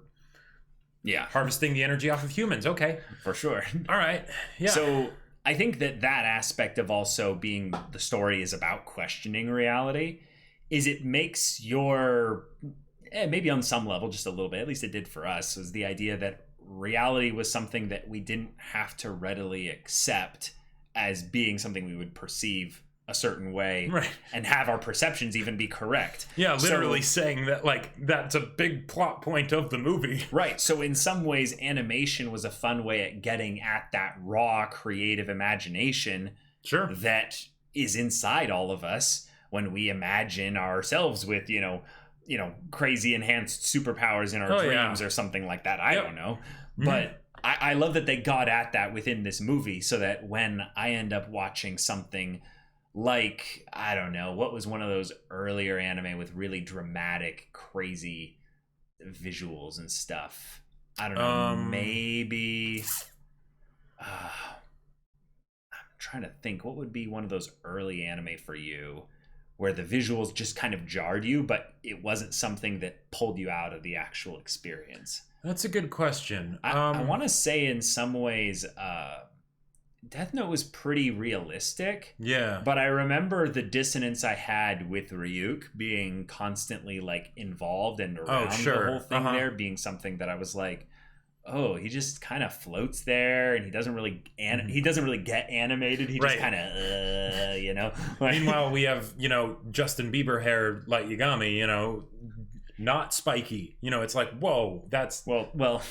harvesting the energy off of humans. Okay. For sure. All right. Yeah. So I think that aspect of also being the story is about questioning reality is it makes your... maybe on some level, just a little bit, at least it did for us, was the idea that reality was something that we didn't have to readily accept as being something we would perceive a certain way and have our perceptions even be correct. Yeah, literally saying that that's a big plot point of the movie. Right. So in some ways, animation was a fun way at getting at that raw creative imagination that is inside all of us when we imagine ourselves with, crazy enhanced superpowers in our dreams or something like that. I don't know. But I love that they got at that within this movie so that when I end up watching something like, I don't know, what was one of those earlier anime with really dramatic, crazy visuals and stuff? I don't know. Maybe... I'm trying to think. What would be one of those early anime for you where the visuals just kind of jarred you, but it wasn't something that pulled you out of the actual experience? That's a good question. I want to say in some ways, Death Note was pretty realistic. Yeah. But I remember the dissonance I had with Ryuk being constantly involved and around the whole thing there being something that I was like, oh, he just kind of floats there and he doesn't really get animated. He just kind of, Meanwhile, we have, Justin Bieber hair Light Yagami, not spiky. It's like, whoa, that's... Well,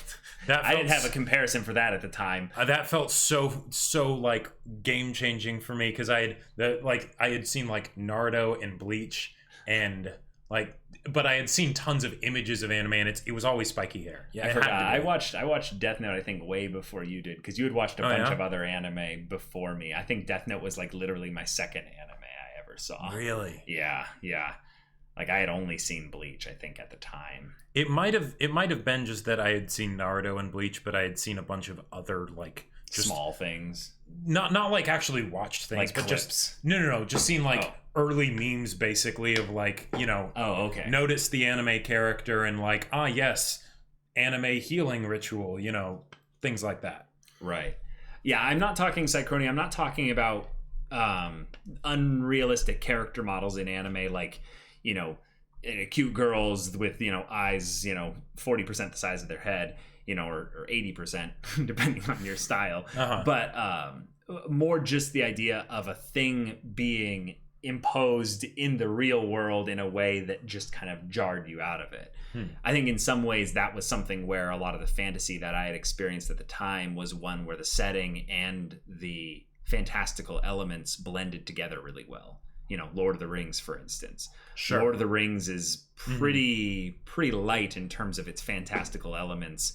I didn't have a comparison for that at the time. That felt so game-changing for me because I had seen Naruto and Bleach and but I had seen tons of images of anime, and it was always spiky hair. Yeah, I forgot. I watched Death Note, I think, way before you did, because you had watched a bunch of other anime before me. I think Death Note was literally my second anime I ever saw. Really? Yeah. I had only seen Bleach, I think, at the time. It might have been just that I had seen Naruto and Bleach, but I had seen a bunch of other just small things. Not actually watched things, but clips. Just no, just seen early memes basically of notice the anime character and yes, anime healing ritual, things like that. Right. Yeah, I'm not talking Psychronia. I'm not talking about unrealistic character models in anime cute girls with eyes 40% the size of their head, or 80% depending on your style. But more just the idea of a thing being imposed in the real world in a way that just kind of jarred you out of it. I think in some ways that was something where a lot of the fantasy that I had experienced at the time was one where the setting and the fantastical elements blended together really well. You know, Lord of the Rings, for instance. Sure. Lord of the Rings is pretty light in terms of its fantastical elements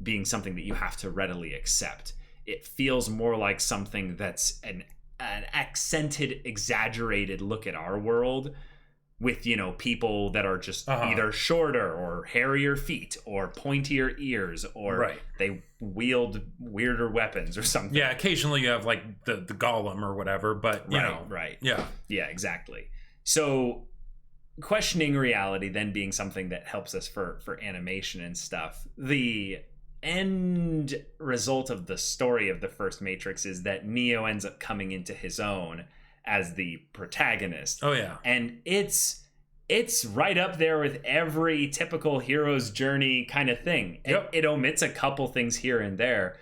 being something that you have to readily accept. It feels more like something that's an accented, exaggerated look at our world with, you know, people that are just either shorter or hairier feet or pointier ears or they wield weirder weapons or something. Yeah, occasionally you have like the golem or whatever, but you know. Right. Yeah, exactly. So questioning reality then being something that helps us for animation and stuff. The end result of the story of the first Matrix is that Neo ends up coming into his own as the protagonist. Oh yeah. And it's right up there with every typical hero's journey kind of thing. Yep. It omits a couple things here and there,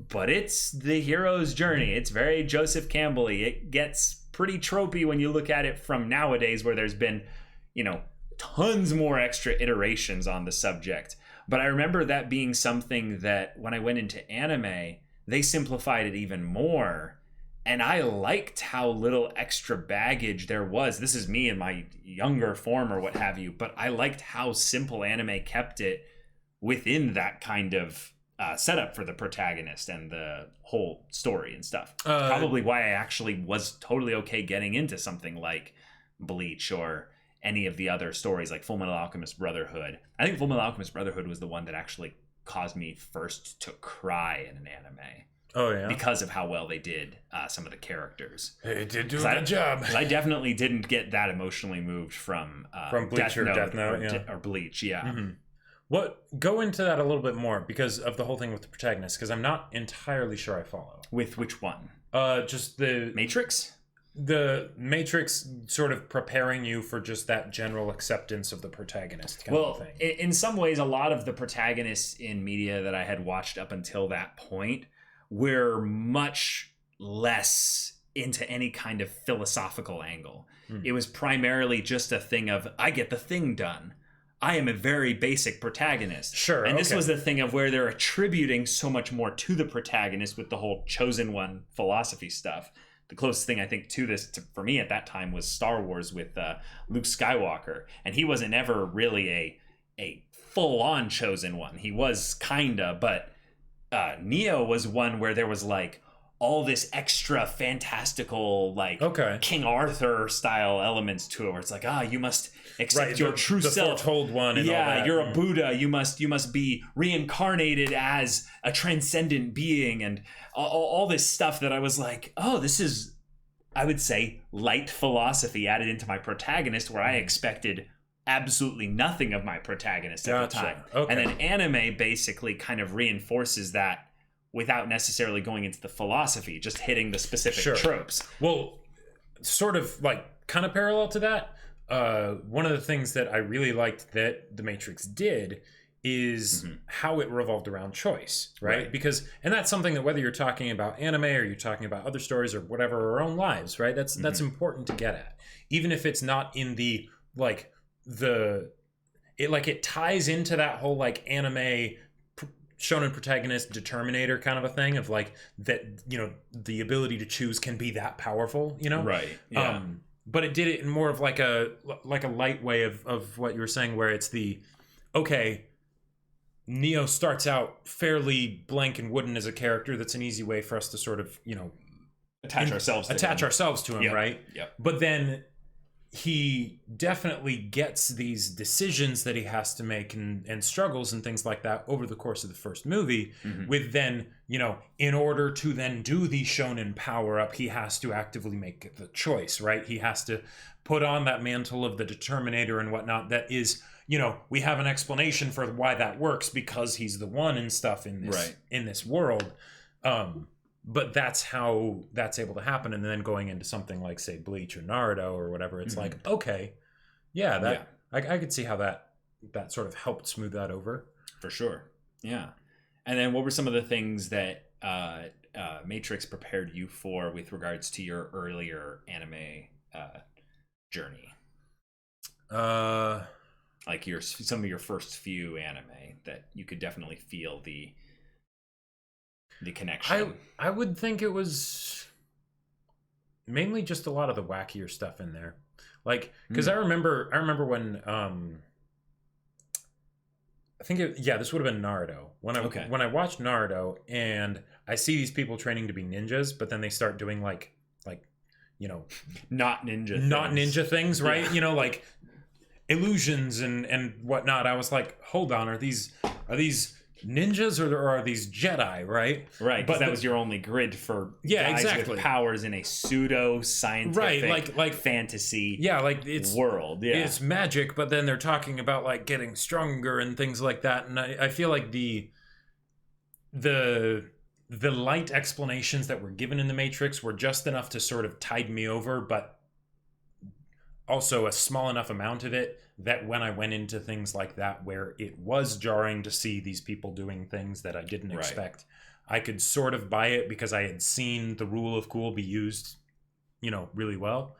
but it's the hero's journey. It's very Joseph Campbell-y. It gets pretty tropey when you look at it from nowadays, where there's been, you know, tons more extra iterations on the subject. But I remember that being something that when I went into anime, they simplified it even more. And I liked how little extra baggage there was. This is me in my younger form or what have you, but I liked how simple anime kept it within that kind of setup for the protagonist and the whole story and stuff. Probably why I actually was totally okay getting into something like Bleach or any of the other stories like Fullmetal Alchemist Brotherhood. I think Fullmetal Alchemist Brotherhood was the one that actually caused me first to cry in an anime. Oh yeah, because of how well they did some of the characters. It did do a good job. Because I definitely didn't get that emotionally moved from Bleach or Death Note, or Bleach. Yeah. Mm-hmm. Go into that a little bit more because of the whole thing with the protagonist. Because I'm not entirely sure I follow. With which one? Just the Matrix. The Matrix sort of preparing you for just that general acceptance of the protagonist kind of thing. In some ways, a lot of the protagonists in media that I had watched up until that point were much less into any kind of philosophical angle. It was primarily just a thing of, I get the thing done. I am a very basic protagonist. Sure. And this was the thing of where they're attributing so much more to the protagonist with the whole chosen one philosophy stuff. The closest thing I think to this for me at that time was Star Wars with Luke Skywalker. And he wasn't ever really a full-on chosen one. He was kinda, but Neo was one where there was like all this extra fantastical, like King Arthur style elements to it, where it's like, you must accept your true self. The foretold one. And all that. You're a Buddha. You must be reincarnated as a transcendent being, and all this stuff that I was like, this is, I would say, light philosophy added into my protagonist, where I expected absolutely nothing of my protagonist at the time. And then anime basically kind of reinforces that without necessarily going into the philosophy, just hitting the specific tropes. Well, sort of like kind of parallel to that, one of the things that I really liked that The Matrix did is how it revolved around choice, right? Because, and that's something that whether you're talking about anime or you're talking about other stories or whatever, our own lives, right? That's important to get at. Even if it's not in the, like, it ties into that whole like anime shonen protagonist determinator kind of a thing of like that, you know, the ability to choose can be that powerful, you know? Right. Yeah. But it did it in more of like a light way of what you were saying, where it's Neo starts out fairly blank and wooden as a character. That's an easy way for us to sort of, you know, attach ourselves to him, right? Yep. But then he definitely gets these decisions that he has to make and struggles and things like that over the course of the first movie, with then, you know, in order to then do the shonen power up, he has to actively make the choice, right? He has to put on that mantle of the determinator and whatnot. That is, you know, we have an explanation for why that works because he's the one and stuff in this in this world. But that's how that's able to happen. And then going into something like, say, Bleach or Naruto or whatever, it's like, I could see how that sort of helped smooth that over. For sure. Yeah. And then what were some of the things that Matrix prepared you for with regards to your earlier anime journey? Uh, Like some of your first few anime that you could definitely feel the connection. I would think it was mainly just a lot of the wackier stuff in there, like because I remember when I think this would have been Naruto when I watched Naruto and I see these people training to be ninjas, but then they start doing like not ninja things, right? Yeah. Like illusions and whatnot. I was like, hold on, are these ninjas or are these Jedi, right? Right, but that was your only grid for guys with powers in a pseudo scientific like fantasy it's world. It's magic, but then they're talking about like getting stronger and things like that, and I feel like the light explanations that were given in the Matrix were just enough to sort of tide me over, but also a small enough amount of it that when I went into things like that where it was jarring to see these people doing things that I didn't expect, I could sort of buy it because I had seen the rule of cool be used, really well.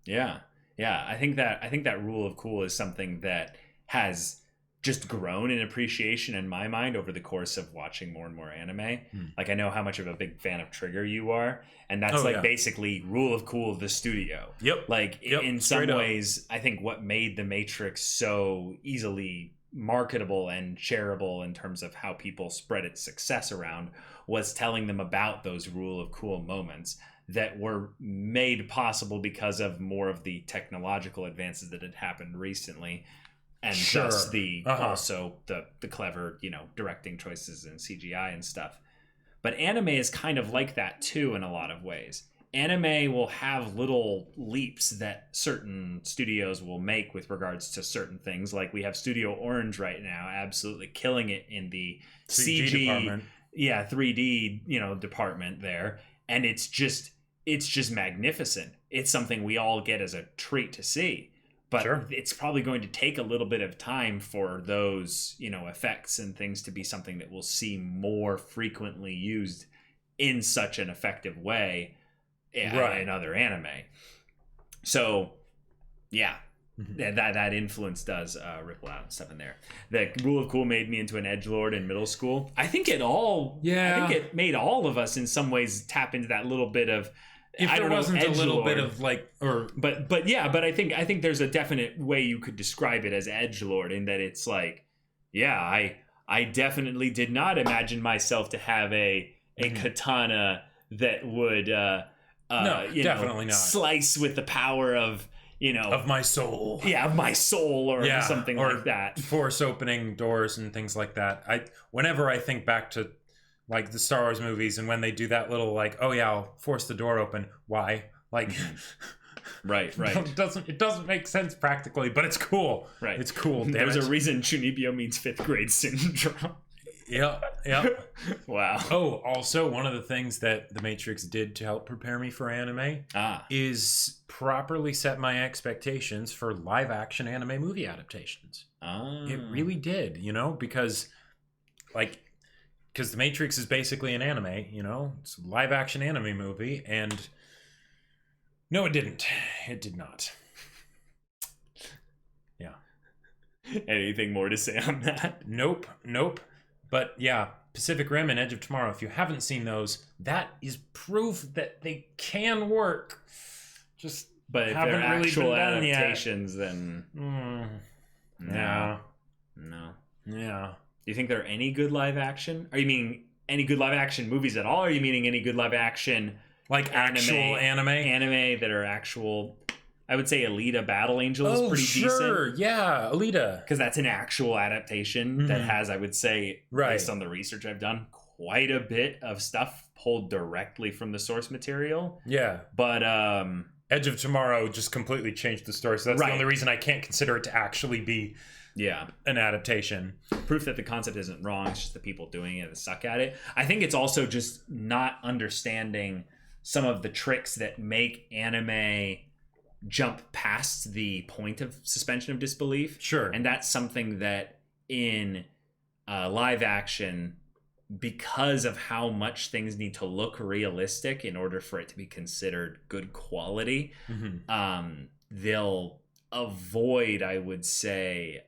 Yeah. I think that rule of cool is something that has just grown in appreciation in my mind over the course of watching more and more anime. Like I know how much of a big fan of Trigger you are, and that's basically rule of cool of the studio. Like in some ways, I think what made the Matrix so easily marketable and shareable in terms of how people spread its success around was telling them about those rule of cool moments that were made possible because of more of the technological advances that had happened recently. And just also the clever, directing choices and CGI and stuff. But anime is kind of like that too in a lot of ways. Anime will have little leaps that certain studios will make with regards to certain things. Like we have Studio Orange right now, absolutely killing it in the CG department. 3D, department there. And it's just magnificent. It's something we all get as a treat to see. But it's probably going to take a little bit of time for those, effects and things to be something that we'll see more frequently used in such an effective way in other anime. So, that influence does ripple out and stuff in there. The rule of cool made me into an edgelord in middle school. I think it made all of us in some ways tap into that little bit of. If there wasn't a little bit of but I think there's a definite way you could describe it as edgelord in that it's like, I definitely did not imagine myself to have a katana that would definitely not slice with the power of of my soul. Of my soul or something like that. Force opening doors and things like that. Whenever I think back to like the Star Wars movies, and when they do that little like, I'll force the door open. Why? Like, right. It doesn't make sense practically, but it's cool. Right, it's cool. There's a reason Chunibyo means 5th grade syndrome. Yep. Wow. Oh, also one of the things that The Matrix did to help prepare me for anime is properly set my expectations for live action anime movie adaptations. It really did, because The Matrix is basically an anime, it's a live action anime movie, and no, it didn't. It did not. Yeah. Anything more to say on that? Nope. But Pacific Rim and Edge of Tomorrow, if you haven't seen those, that is proof that they can work. But if they're actual adaptations, then no. Yeah. Do you think there are any good live action? Are you meaning any good live action movies at all? Or are you meaning any good live action like actual anime that are actual? I would say Alita Battle Angel is pretty decent. Yeah, Alita. Because that's an actual adaptation that has, I would say, based on the research I've done, quite a bit of stuff pulled directly from the source material. Yeah. But Edge of Tomorrow just completely changed the story. So that's the only reason I can't consider it to actually be an adaptation. Proof that the concept isn't wrong. It's just the people doing it that suck at it. I think it's also just not understanding some of the tricks that make anime jump past the point of suspension of disbelief. Sure. And that's something that in live action, because of how much things need to look realistic in order for it to be considered good quality, they'll avoid, I would say,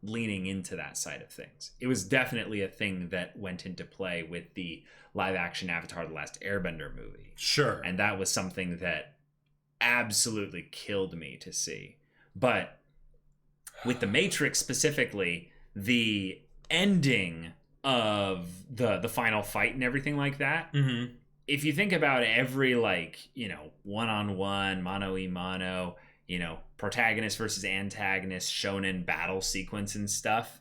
leaning into that side of things. It was definitely a thing that went into play with the live action Avatar: The Last Airbender movie. Sure. And that was something that absolutely killed me to see. But with The Matrix specifically, the ending of the final fight and everything like that, Mm-hmm. if you think about every, like, you know, one-on-one, mano-a-mano, you know, protagonist versus antagonist shonen battle sequence and stuff,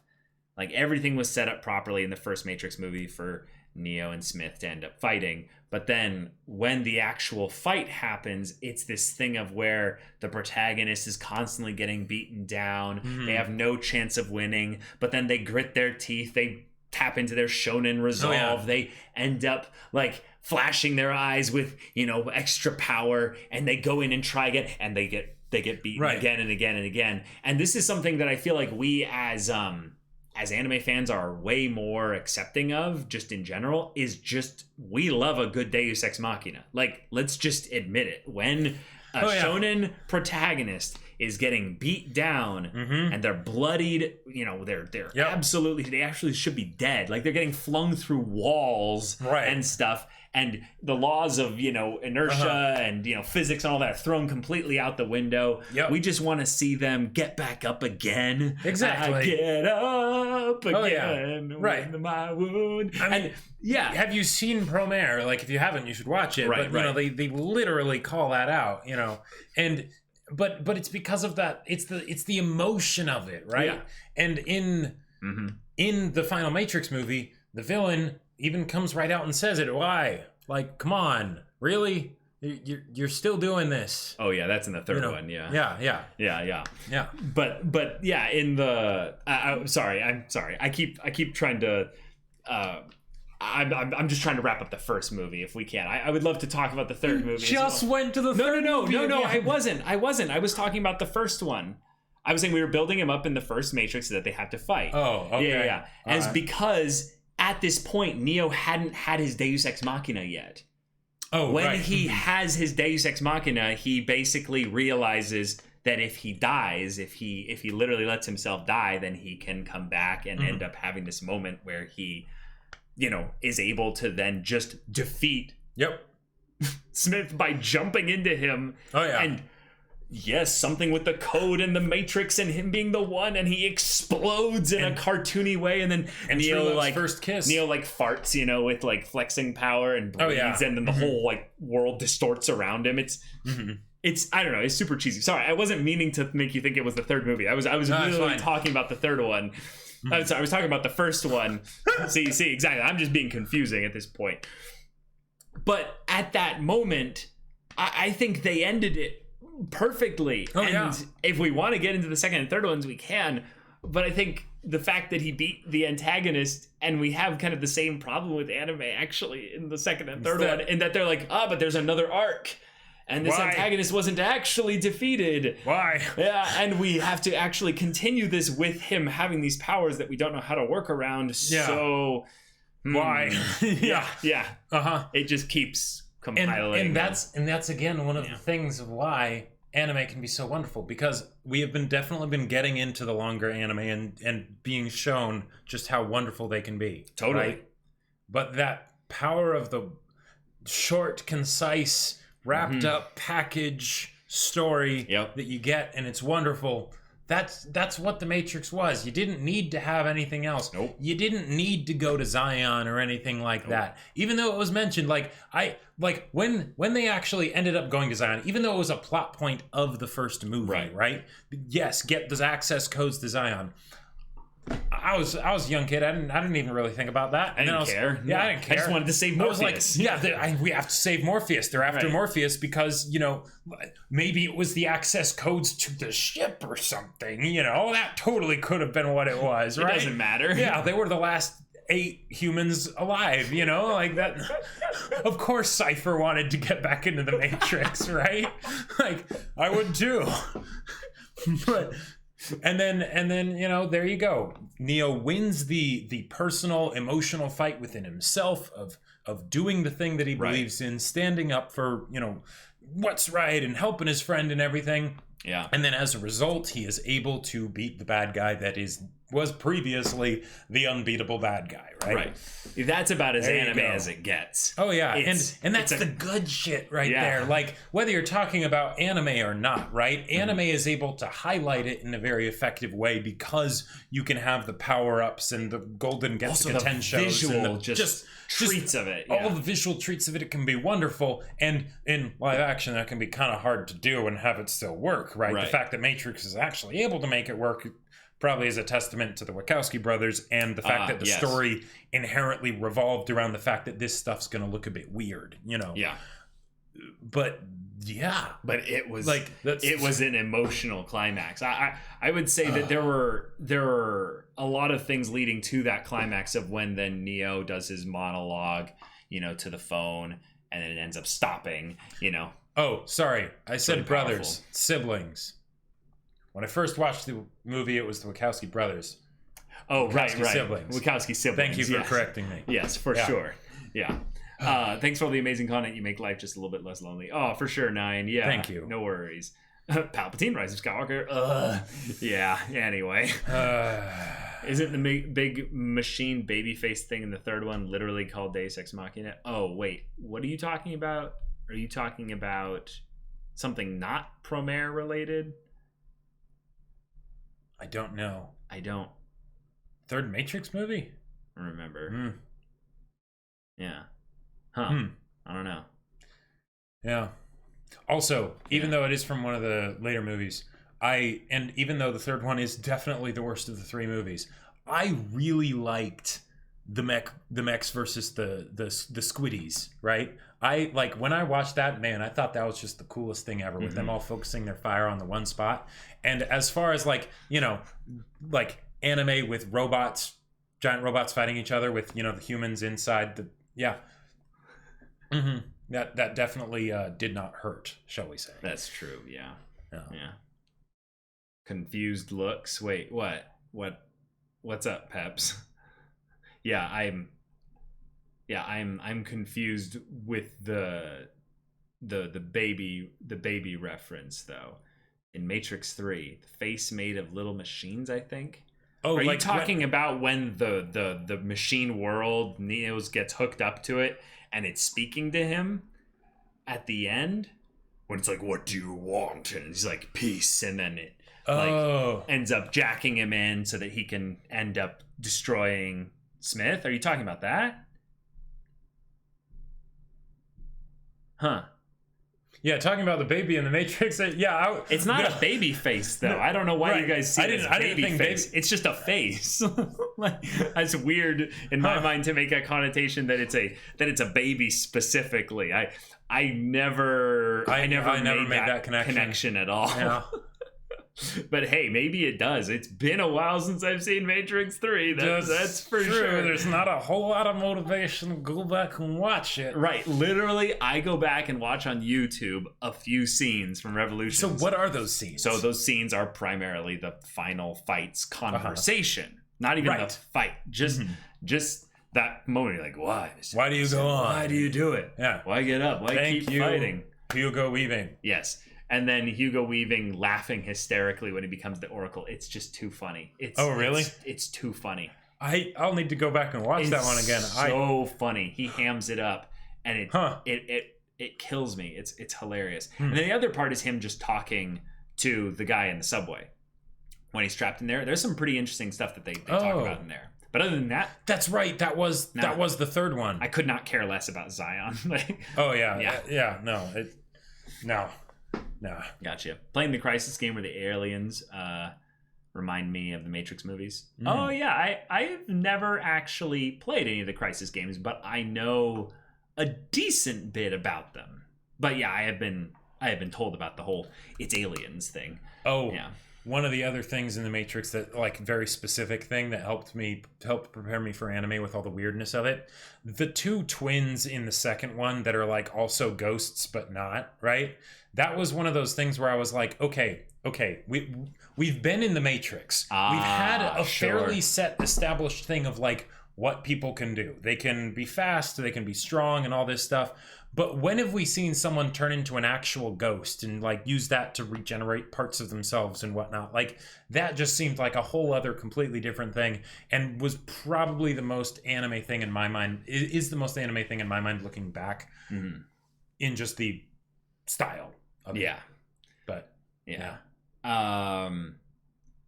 like, everything was set up properly in the first Matrix movie for Neo and Smith to end up fighting. But then when the actual fight happens, it's this thing of where the protagonist is constantly getting beaten down. Mhm. They have no chance of winning, but then they grit their teeth. They tap into their shonen resolve. Oh, yeah. They end up, like, flashing their eyes with, you know, extra power, and they go in and try again, and they get beaten Right. again and again and again. And this is something that I feel like we as anime fans are way more accepting of, just in general, is just, we love a good Deus Ex Machina. Like, let's just admit it. When a shonen protagonist is getting beat down Mm-hmm. and they're bloodied, you know, they're Yep. absolutely, they actually should be dead. Like, they're getting flung through walls Right. and stuff. And the laws of, you know, inertia and, you know, physics and all that are thrown completely out the window. Yep. We just want to see them get back up again. Exactly. Get up again. Oh, yeah. Right. With my wound. I mean, and yeah. Have you seen Promare? Like, if you haven't, you should watch it. Right, But, you know, right. they literally call that out, you know. And but it's because of that. It's the emotion of it, right? Yeah. And in the final Matrix movie, the villain even comes right out and says it. Why? Like, come on, really? You're still doing this? Oh yeah, that's in the third You know? one. Yeah. Yeah. But yeah, in the I'm sorry. I keep trying to. I'm just trying to wrap up the first movie if we can. I would love to talk about the third movie. Just as well. went to the third movie No. again. I wasn't. I was talking about the first one. I was saying we were building him up in the first Matrix so that they have to fight. Oh, okay. Yeah. And it's because at this point Neo hadn't had his Deus Ex Machina yet. Oh, When right. he has his Deus Ex Machina, he basically realizes that if he dies, if he literally lets himself die, then he can come back and end up having this moment where he, you know, is able to then just defeat Yep. Smith by jumping into him. Oh, yeah. And yes, something with the code and the Matrix and him being the one, and he explodes in a cartoony way, and then And True Neo Love's like first kiss. Neo like farts, you know, with like flexing power and bleeds, Oh, yeah. and then the whole like world distorts around him. It's I don't know, it's super cheesy. Sorry, I wasn't meaning to make you think it was the third movie. I was No, it's really fine. talking about the third one. I was talking about the first one. see, exactly. I'm just being confusing at this point. But at that moment, I think they ended it perfectly. Oh, and yeah. if we want to get into the second and third ones, we can. But I think the fact that he beat the antagonist, and we have kind of the same problem with anime actually in the second and third one, in that they're like, but there's another arc. And this Why? antagonist wasn't actually defeated. Why? Yeah, and we have to actually continue this with him having these powers that we don't know how to work around. Yeah. So Why? Yeah. yeah, Uh-huh. it just keeps And compiling. that's again one of the things of why anime can be so wonderful, because we have definitely been getting into the longer anime and being shown just how wonderful they can be. Totally. Right? But that power of the short, concise, wrapped up package story Yep. that you get, and it's wonderful. That's what the Matrix was. You didn't need to have anything else. Nope. You didn't need to go to Zion or anything like that. Even though it was mentioned, when they actually ended up going to Zion, even though it was a plot point of the first movie, right? Yes, get those access codes to Zion. I was a young kid. I didn't even really think about that. I didn't care. Yeah, I No, didn't care. I just wanted to save I was Morpheus. like, we have to save Morpheus. They're after Right. Morpheus because, you know, maybe it was the access codes to the ship or something. You know, that totally could have been what it was, right? It doesn't matter. Yeah, they were the last 8 humans alive, you know, like that. Of course Cypher wanted to get back into the Matrix, right? Like, I would too. But and then you know, there you go. Neo wins the personal emotional fight within himself of doing the thing that he believes in, standing up for, you know, what's right and helping his friend and everything. Yeah. And then as a result, he is able to beat the bad guy that was previously the unbeatable bad guy, right? Right. That's about as There you anime go. as it gets. Oh yeah, It's- and that's it's a- the good shit right Yeah. there. Like whether you're talking about anime or not, right? Anime is able to highlight it in a very effective way because you can have the power-ups and the golden Also, Getsuka the Tenshows visual and just treats of it. all Yeah. the visual treats of it can be wonderful, and in live action that can be kind of hard to do and have it still work, right? Right. The fact that Matrix is actually able to make it work probably is a testament to the Wachowski brothers and the fact that the yes. story inherently revolved around the fact that this stuff's going to look a bit weird, you know. Yeah. But yeah, But it was like it was an emotional climax. I would say that there were a lot of things leading to that climax of when then Neo does his monologue, you know, to the phone, and then it ends up stopping, you know. Oh, sorry. I said Pretty brothers, powerful. siblings. When I first watched the movie, it was the Wachowski brothers. Oh, right. siblings. Wachowski siblings. Thank you for yes. correcting me. Yes, for Yeah. sure. Yeah. Thanks for all the amazing content. You make life just a little bit less lonely. Oh, for sure, Nine. Yeah. Thank you. No worries. Palpatine, Rise of Skywalker. Yeah. Anyway. Isn't the big machine babyface thing in the third one literally called Deus Ex Machina? Oh, wait. What are you talking about? Are you talking about something not Promare related? I don't know. I don't Third Matrix movie? remember. Hmm. Yeah. Huh. Hmm. I don't know. Yeah. Also, even Yeah. though it is from one of the later movies, and even though the third one is definitely the worst of the three movies, I really liked the mechs versus the squiddies, right? I like when I watched that, man, I thought that was just the coolest thing ever, with them all focusing their fire on the one spot. And as far as like, you know, like anime with robots, giant robots fighting each other with, you know, the humans inside the that definitely did not hurt, shall we say. That's true. Yeah. Yeah. Yeah. Confused looks. Wait, what? What's up, Peps? Yeah, I'm confused with the baby reference though. In Matrix 3, the face made of little machines, I think. Oh, Are you like talking about when the machine world Neo's gets hooked up to it and it's speaking to him at the end? When it's like, what do you want? And he's like, peace. And then it ends up jacking him in so that he can end up destroying Smith. Are you talking about that? Huh. Yeah, talking about the baby in the Matrix. It's not a baby face though. I don't know why you guys see it as a baby think face. It's just a face. Like, that's weird in my mind to make a connotation that it's a baby specifically. I never made that connection at all. Yeah. But hey, maybe it does. It's been a while since I've seen Matrix 3. That's for true. sure. There's not a whole lot of motivation to go back and watch it. Right. Literally, I go back and watch on YouTube a few scenes from Revolution. So what are those scenes? So those scenes are primarily the final fight's conversation. Not even the fight. Just that moment. You're like, why? Why do you go on? Why do you do it? Yeah. Why get up? Why keep fighting? Hugo Weaving. Yes. And then Hugo Weaving laughing hysterically when he becomes the Oracle. It's just too funny. Really? It's too funny. I'll need to go back and watch that one again. So funny. He hams it up, and it kills me. It's hilarious. And then the other part is him just talking to the guy in the subway when he's trapped in there. There's some pretty interesting stuff that they talk about in there. But other than that, that's right. That was the third one. I could not care less about Zion. No. Gotcha. Playing the Crysis game where the aliens remind me of the Matrix movies. Mm. Oh yeah, I've never actually played any of the Crysis games, but I know a decent bit about them. But yeah, I have been told about the whole it's aliens thing. Oh yeah. One of the other things in the Matrix that, like, very specific thing that helped prepare me for anime with all the weirdness of it, the two twins in the second one that are like also ghosts but not, right? That was one of those things where I was like, okay, we've been in the Matrix. We've had a fairly set established thing of like what people can do. They can be fast, they can be strong and all this stuff. But when have we seen someone turn into an actual ghost and like use that to regenerate parts of themselves and whatnot? Like that just seemed like a whole other completely different thing, and was probably the most anime thing in my mind. Is the most anime thing in my mind looking back, in just the style of it. But yeah.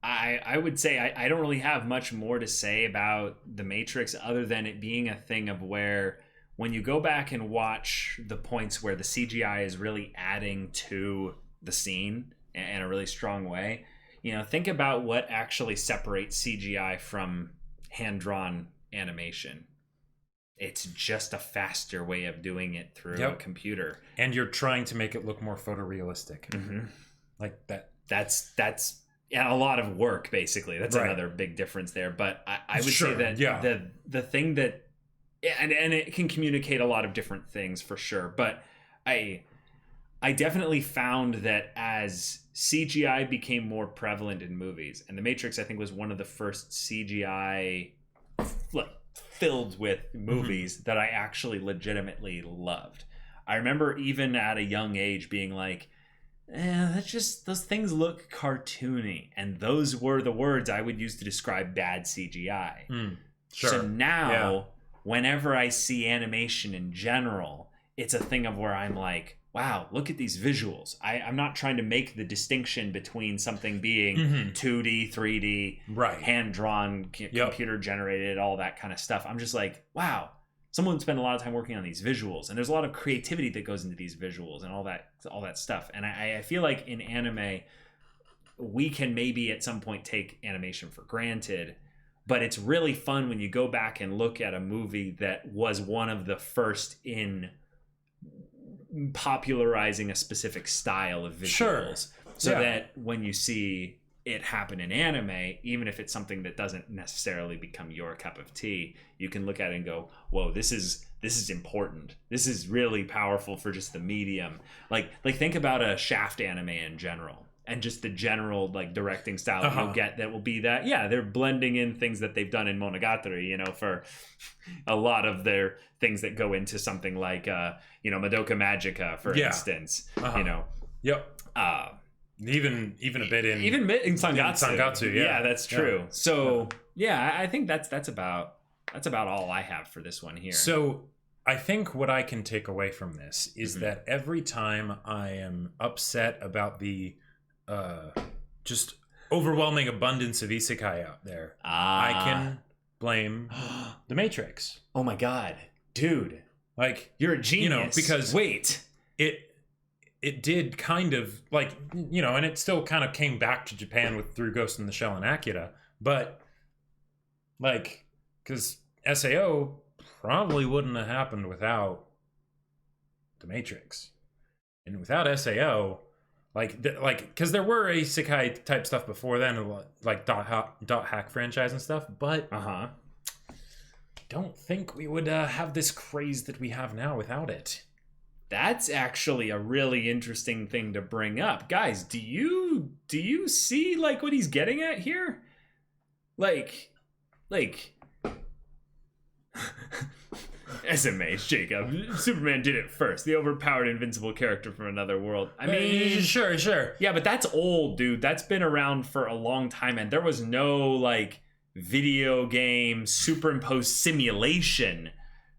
I would say I don't really have much more to say about The Matrix other than it being a thing of where when you go back and watch the points where the CGI is really adding to the scene in a really strong way, you know, think about what actually separates CGI from hand-drawn animation. It's just a faster way of doing it through a computer. And you're trying to make it look more photorealistic. Like that. That's a lot of work, basically. That's another big difference there. But I would say that the thing that, and it can communicate a lot of different things for sure. But I definitely found that as CGI became more prevalent in movies, and The Matrix, I think, was one of the first CGI filled with movies that I actually legitimately loved. I remember even at a young age being like, that's just, those things look cartoony. And those were the words I would use to describe bad CGI. So now, whenever I see animation in general, it's a thing of where I'm like, wow, look at these visuals. I'm not trying to make the distinction between something being 2D, 3D, hand-drawn, computer-generated, all that kind of stuff. I'm just like, wow, someone spent a lot of time working on these visuals, and there's a lot of creativity that goes into these visuals and all that stuff. And I feel like in anime, we can maybe at some point take animation for granted, but it's really fun when you go back and look at a movie that was one of the first in popularizing a specific style of visuals. So that when you see it happen in anime, even if it's something that doesn't necessarily become your cup of tea, you can look at it and go, whoa, this is important. This is really powerful for just the medium. Like think about a Shaft anime in general, and just the general like directing style that you'll get that will be that, they're blending in things that they've done in Monogatari, you know, for a lot of their things that go into something like, Madoka Magica, for instance, you know. Even a bit in Sangatsu. Yeah, that's true. So I think that's about all I have for this one here. So I think what I can take away from this is that every time I am upset about the just overwhelming abundance of isekai out there, I can blame The Matrix. Oh my god, dude! Like, you're a genius. You know, because it did kind of like, you know, and it still kind of came back to Japan through Ghost in the Shell and Akira, but like, because SAO probably wouldn't have happened without The Matrix, and without SAO, because there were isekai type stuff before then, like dot hack franchise and stuff, but don't think we would have this craze that we have now without it. That's actually a really interesting thing to bring up. Guys, do you see like what he's getting at here? Like SMH, Jacob. Superman did it first. The overpowered invincible character from another world. I mean, sure. Yeah, but that's old, dude. That's been around for a long time, and there was no like video game superimposed simulation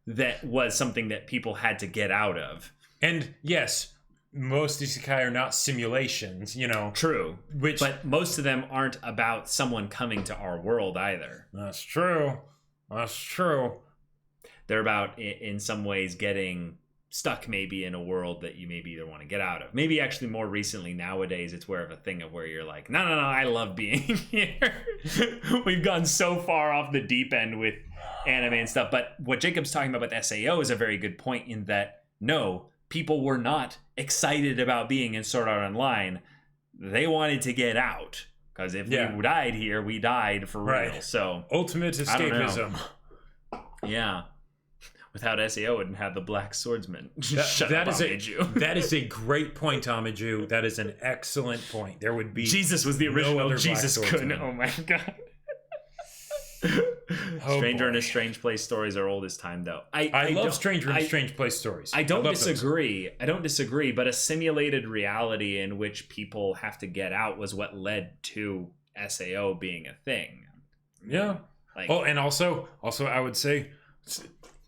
that was something that people had to get out of. And yes, most isekai are not simulations, you know. True. But most of them aren't about someone coming to our world either. That's true. They're about, in some ways, getting stuck maybe in a world that you maybe either want to get out of. Maybe actually more recently, nowadays, it's more of a thing of where you're like, no, I love being here. We've gone so far off the deep end with anime and stuff. But what Jacob's talking about with SAO is a very good point in that, no, people were not excited about being in Sword Art Online. They wanted to get out. Because if we died here, we died for real. So ultimate escapism. Yeah. Without SAO, it wouldn't have the Black Swordsman. That is a great point, Amiju. That is an excellent point. There would be Jesus was the original Jesus couldn't. Oh my god. Stranger in boy. a Strange Place stories are old as time, though. I love don't- Stranger in a Strange Place stories. I don't love those. disagree. I don't disagree, but a simulated reality in which people have to get out was what led to SAO being a thing. Yeah. Like, Oh, and also I would say,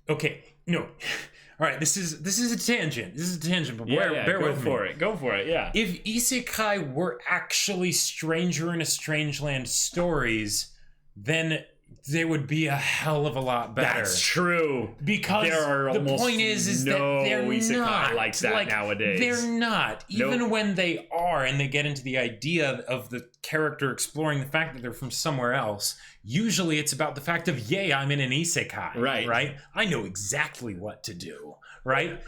okay, no, all right. This is a tangent. This is a tangent, but bear go with for me. it. Go for it. Yeah. If isekai were actually Stranger in a Strangeland stories, then they would be a hell of a lot better. That's true. Because There are the almost point is no that they're isekai not like that nowadays. They're not. Even Nope. when they are, and they get into the idea of the character exploring the fact that they're from somewhere else. Usually, it's about the fact of, yay, I'm in an isekai. Right. Right. I know exactly what to do. Right.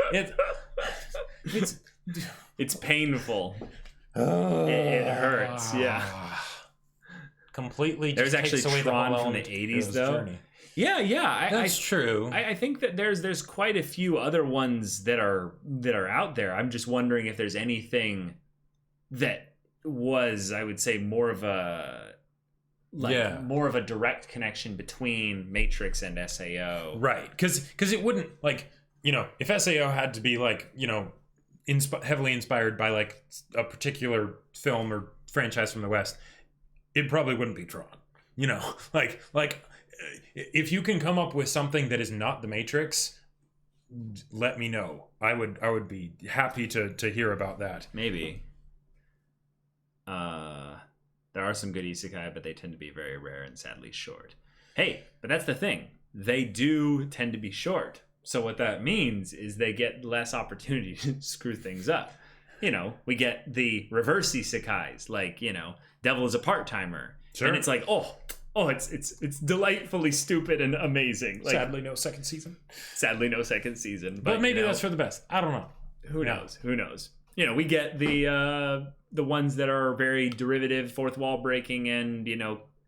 It's painful. It hurts. Yeah. Completely. There's just actually takes away the Tron whole from the element of 80s, this though. journey. Yeah. That's true. I think that there's quite a few other ones that are out there. I'm just wondering if there's anything that was, I would say, more of a direct connection between Matrix and SAO. Right, because it wouldn't, like, if SAO had to be, like, heavily inspired by, like, a particular film or franchise from the West, it probably wouldn't be Tron. Like if you can come up with something that is not the Matrix, let me know. I would be happy to hear about that. Maybe. There are some good isekai, but they tend to be very rare and sadly short. Hey, but that's the thing. They do tend to be short. So what that means is they get less opportunity to screw things up. We get the reverse isekais, like, Devil is a Part-Timer. Sure. And it's like, it's delightfully stupid and amazing. Like, Sadly, no second season. no second season. But maybe that's for the best. I don't know. Who knows? Who knows? We get the ones that are very derivative, fourth wall breaking, and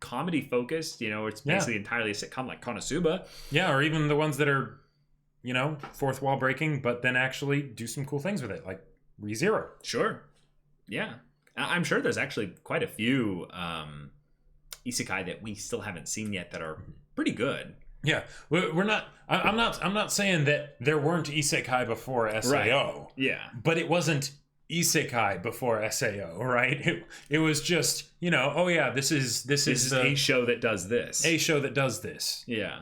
comedy focused. It's basically entirely a sitcom like Konosuba. Yeah, or even the ones that are, fourth wall breaking, but then actually do some cool things with it, like ReZero. Sure. Yeah, I'm sure there's actually quite a few isekai that we still haven't seen yet that are pretty good. Yeah, we're not. I'm not saying that there weren't isekai before SAO. Right. Yeah, but it wasn't isekai before SAO, right? It was just, this is a show that does this. A show that does this. Yeah.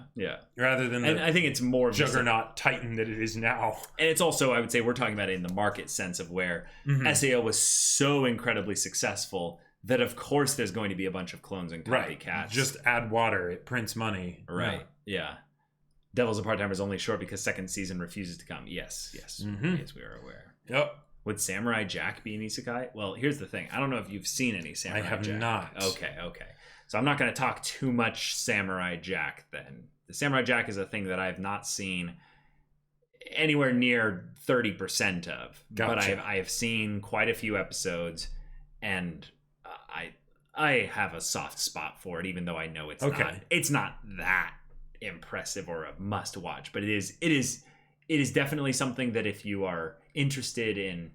Rather than and I think it's more of juggernaut titan that it is now. And it's also, I would say, we're talking about it in the market sense of where SAO was so incredibly successful that of course there's going to be a bunch of clones and copycats. Right. Just add water, it prints money. Right. Yeah. Devil's a Part-Timer is only short because second season refuses to come. Yes. Yes, we are aware. Yep. Would Samurai Jack be an isekai? Well, here's the thing. I don't know if you've seen any Samurai Jack. I have not. Okay. So I'm not going to talk too much Samurai Jack then. The Samurai Jack is a thing that I have not seen anywhere near 30% of. Gotcha. But I have seen quite a few episodes, and I have a soft spot for it, even though I know it's not that impressive or a must watch, but it is definitely something that if you are interested in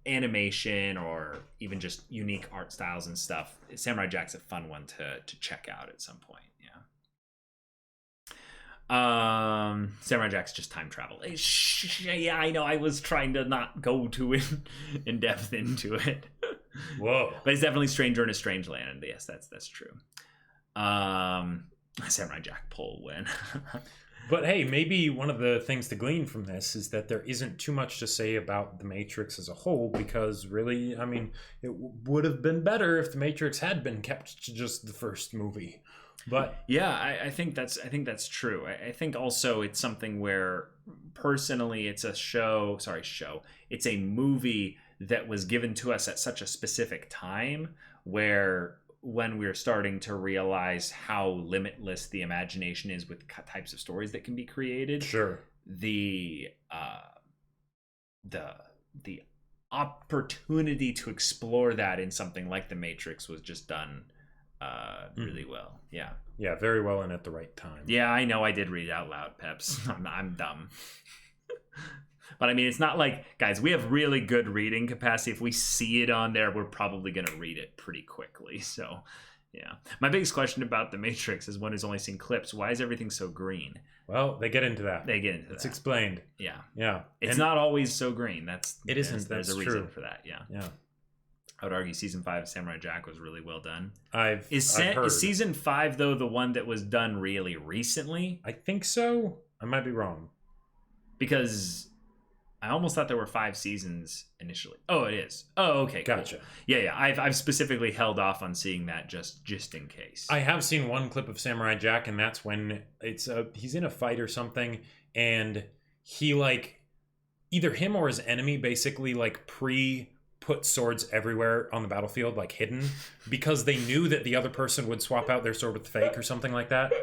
animation or even just unique art styles and stuff, Samurai Jack's a fun one to check out at some point. Samurai Jack's just time travel. Yeah, I know. I was trying to not go too in depth into it. Whoa! But it's definitely Stranger in a Strangeland, and yes, that's true. Samurai Jack pull win. But hey, maybe one of the things to glean from this is that there isn't too much to say about the Matrix as a whole, because really, I mean, it would have been better if the Matrix had been kept to just the first movie. But yeah, I think that's true. I think also it's something where personally it's it's a movie that was given to us at such a specific time where when we're starting to realize how limitless the imagination is with types of stories that can be created. Sure. The opportunity to explore that in something like The Matrix was just done really well. Yeah, very well and at the right time. Yeah, I know I did read it out loud, Peps. I'm dumb. But I mean, it's not like, guys, we have really good reading capacity. If we see it on there, we're probably going to read it pretty quickly. So, Yeah. My biggest question about The Matrix is one who's only seen clips. Why is everything so green? Well, they get into that. It's that. Explained. Yeah. Yeah. It's not always so green. There's a reason true. for that. Yeah. Yeah. I would argue season 5 of Samurai Jack was really well done. Is season 5 though the one that was done really recently? I think so. I might be wrong. Because I almost thought there were 5 seasons initially. Oh, it is. Oh, okay. Gotcha. Cool. Yeah. I've specifically held off on seeing that just in case. I have seen one clip of Samurai Jack, and that's when he's in a fight or something, and he like either him or his enemy basically like put swords everywhere on the battlefield, like hidden, because they knew that the other person would swap out their sword with fake or something like that.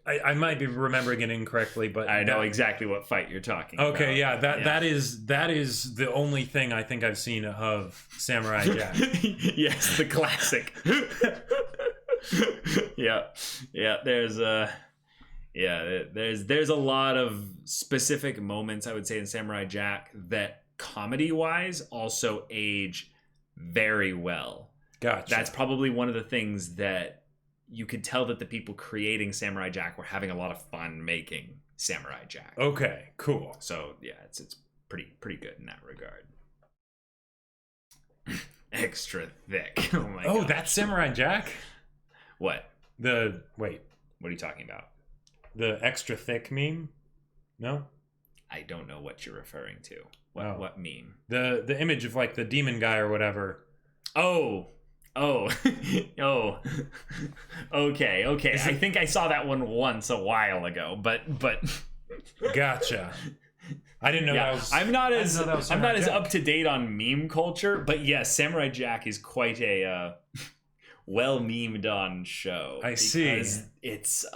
I might be remembering it incorrectly, but I know exactly what fight you're talking about. Okay, yeah, that is the only thing I think I've seen of Samurai Jack. Yes, the classic. Yeah. There's a lot of specific moments I would say in Samurai Jack that comedy wise also age very well. Gotcha. That's probably one of the things that you could tell that the people creating Samurai Jack were having a lot of fun making Samurai Jack. Okay, cool. So yeah, it's pretty good in that regard. Extra thick. Oh my god. That's Samurai Jack? What? What are you talking about? The extra thick meme? No? I don't know what you're referring to. What meme? The image of like the demon guy or whatever. Oh. Okay. I think I saw that one once a while ago, but Gotcha. I didn't know that was. I'm not as up to date on meme culture, but yes, Samurai Jack is quite a well memed on show. I see. It's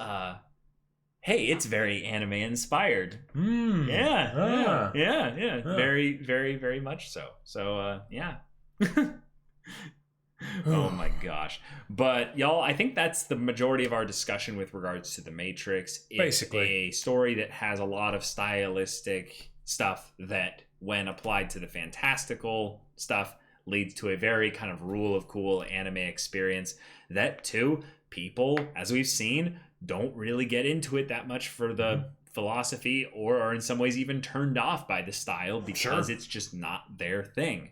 hey, it's very anime inspired. Yeah. Very, very, very much so. So yeah. Oh my gosh. But y'all, I think that's the majority of our discussion with regards to The Matrix. It's basically a story that has a lot of stylistic stuff that, when applied to the fantastical stuff, leads to a very kind of rule of cool anime experience that, too, people, as we've seen, don't really get into it that much for the philosophy, or are in some ways even turned off by the style because it's just not their thing.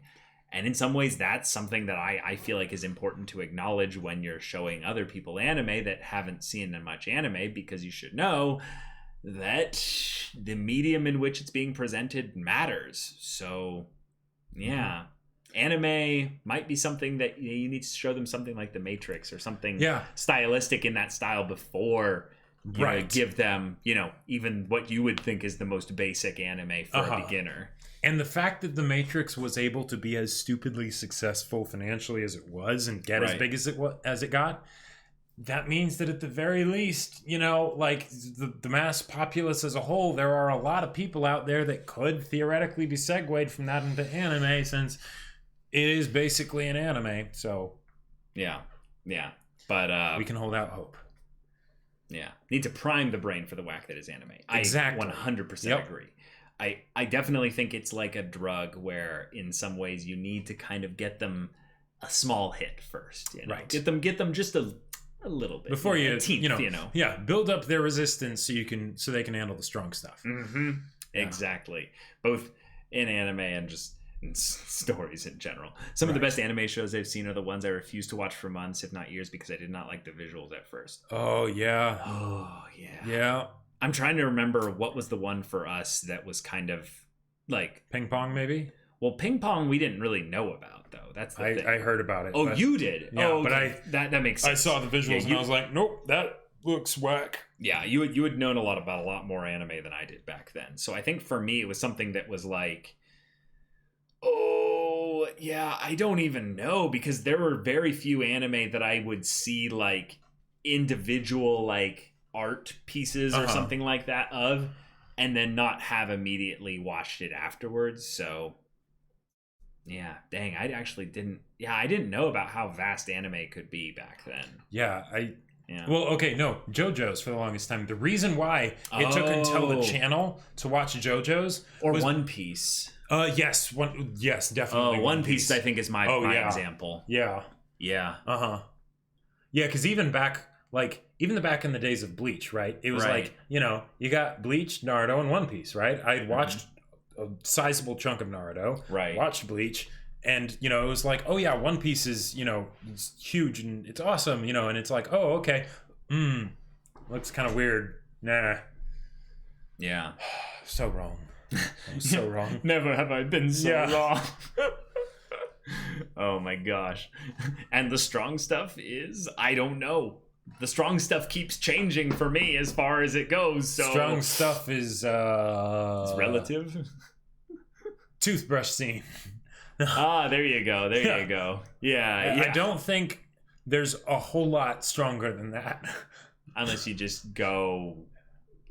And in some ways, that's something that I feel like is important to acknowledge when you're showing other people anime that haven't seen much anime, because you should know that the medium in which it's being presented matters. So, yeah. Anime might be something that you need to show them something like The Matrix or something stylistic in that style before you give them, even what you would think is the most basic anime for a beginner. And the fact that The Matrix was able to be as stupidly successful financially as it was and get as big as it got, that means that at the very least, like the mass populace as a whole, there are a lot of people out there that could theoretically be segued from that into anime, since it is basically an anime. So yeah. But we can hold out hope. Yeah. Need to prime the brain for the whack that is anime. Exactly. I 100% agree. I definitely think it's like a drug where in some ways you need to kind of get them a small hit first. Right. Get them just a little bit. Before yeah, build up their resistance so they can handle the strong stuff. Mm-hmm. Yeah. Exactly. Both in anime and just in stories in general. Some of the best anime shows I've seen are the ones I refused to watch for months, if not years, because I did not like the visuals at first. Oh, yeah. Yeah. I'm trying to remember what was the one for us that was kind of like... Ping Pong, maybe? Well, Ping Pong we didn't really know about, though. That's the thing. I heard about it. Oh, you did? Yeah, okay. But that makes sense. I saw the visuals and I was like, nope, that looks whack. Yeah, you had known about a lot more anime than I did back then. So I think for me, it was something that was like... Oh, yeah, I don't even know, because there were very few anime that I would see like individual like art pieces or something like that of, and then not have immediately watched it afterwards. So yeah, dang, I didn't know about how vast anime could be back then. Yeah. Well, okay, no, JoJo's for the longest time. The reason why it took until the channel to watch JoJo's was One Piece. Yes, definitely. One Piece I think is my example. Yeah. Yeah. Yeah, because even back in the days of Bleach, right? It was Right. like, you got Bleach, Naruto, and One Piece, right? I had watched a sizable chunk of Naruto, Right. watched Bleach, and it was like, oh yeah, One Piece is it's huge and it's awesome, and it's like, oh okay, looks kind of weird. Nah, Yeah. so wrong. I'm so wrong. Never have I been so Yeah. wrong. Oh my gosh. And the strong stuff is, I don't know. The strong stuff keeps changing for me as far as it goes. So Strong stuff is it's relative. toothbrush scene. There you go. There Yeah. you go. Yeah. I don't think there's a whole lot stronger than that. Unless you just go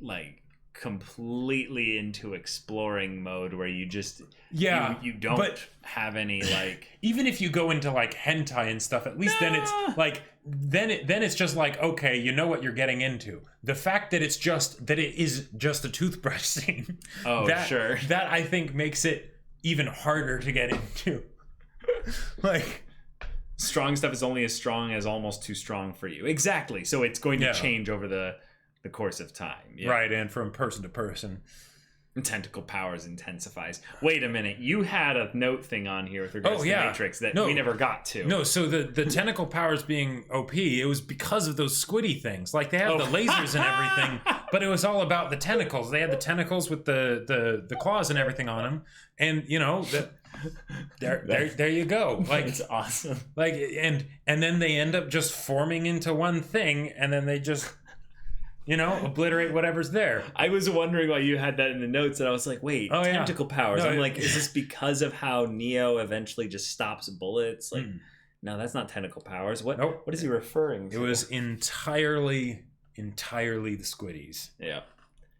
like completely into exploring mode where you just you don't but have any like even if you go into like hentai and stuff, at least then it's like then it's just like, okay, you know what you're getting into. The fact that it is just a toothbrush scene. Oh, sure. That I think makes it even harder to get into. Like, strong stuff is only as strong as almost too strong for you. Exactly. So it's going to Yeah. change over the course of time. Yeah. right, and from person to person. Tentacle powers intensifies. Wait a minute. You had a note thing on here with regards to the Matrix that we never got to. No, so the tentacle powers being OP, it was because of those squiddy things. Like they have the lasers and everything, but it was all about the tentacles. They had the tentacles with the claws and everything on them, and there you go. Like It's awesome. like and then they end up just forming into one thing, and then they just obliterate whatever's there. I was wondering why you had that in the notes, and I was like, wait, Oh, yeah. tentacle powers. No, I'm like, is this because of how Neo eventually just stops bullets? Like, no, that's not tentacle powers. What Nope. What is he referring to? It was entirely the squiddies. Yeah.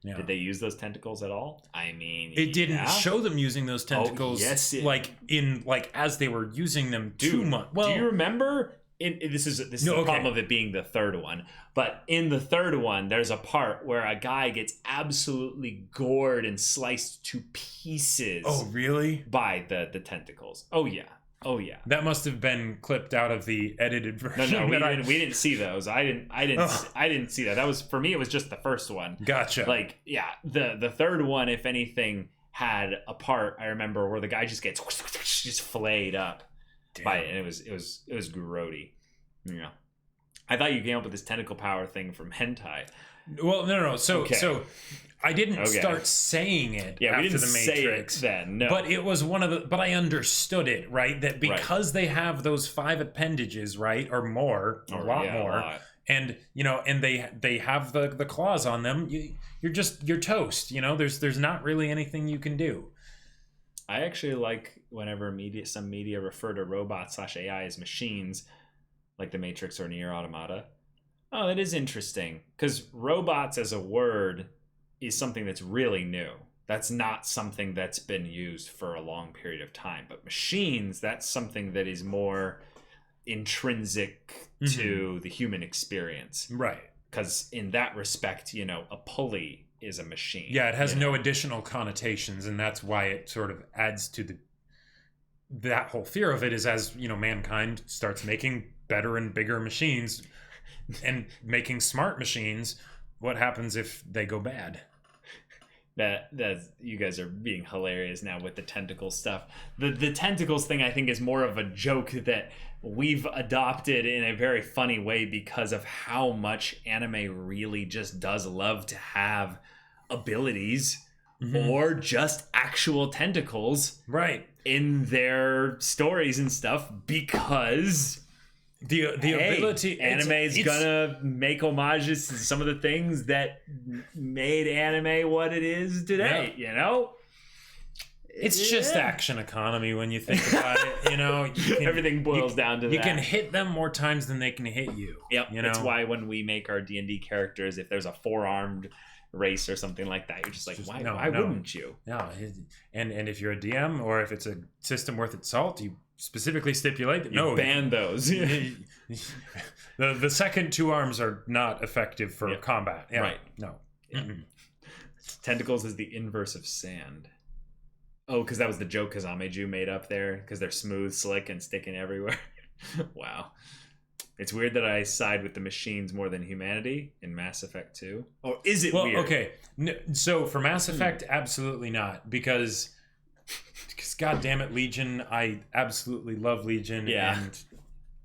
Yeah. Did they use those tentacles at all? I mean, It didn't yeah. show them using those tentacles. yes, it- like as they were using them too Dude, much. Well, do you remember? This is the problem of it being the third one. But in the third one, there's a part where a guy gets absolutely gored and sliced to pieces. oh really? By the tentacles. Oh yeah. That must have been clipped out of the edited version. No, we didn't see those. I didn't Ugh. I didn't see that. That was, for me, it was just the first one. Gotcha. Like, yeah, the third one, if anything, had a part I remember where the guy just gets just flayed up by it, and it was grody. Yeah. I thought you came up with this tentacle power thing from hentai. Well, no. So I didn't Okay. start saying it Yeah, we after didn't the say Matrix. it then. No. But it was but I understood it, right? That because they have those 5 appendages, right? Or more, a lot more. And and they have the claws on them. You're toast. There's not really anything you can do. I actually like whenever some media refer to robots / AI as machines, like the Matrix or Nier Automata. Oh, that is interesting, because robots as a word is something that's really new. That's not something that's been used for a long period of time. But machines, that's something that is more intrinsic to the human experience. Right. Because in that respect, a pulley is a machine. Yeah, it has no additional connotations, and that's why it sort of adds to that whole fear of it is as, mankind starts making better and bigger machines and making smart machines, what happens if they go bad? That you guys are being hilarious now with the tentacle stuff. The tentacles thing, I think, is more of a joke that we've adopted in a very funny way because of how much anime really just does love to have abilities or just actual tentacles Right. in their stories and stuff, because The ability anime is gonna make homages to some of the things that made anime what it is today. It's just action economy when you think about it. Everything boils down to you that. can hit them more times than they can hit you. Yep. That's why when we make our D&D characters, if there's a 4-armed race or something like that, you're just like, why wouldn't you? No, and if you're a DM or if it's a system worth its salt, you specifically stipulate that You ban those. the second 2 arms are not effective for combat. Yeah. Right. No. Yeah. Tentacles is the inverse of sand. Oh, because that was the joke Kazameju made up there, because they're smooth, slick, and sticking everywhere. Wow. It's weird that I side with the machines more than humanity in Mass Effect 2. Or is it Well, weird? okay. So for Mass Effect, absolutely not, because God damn it, Legion. I absolutely love Legion, and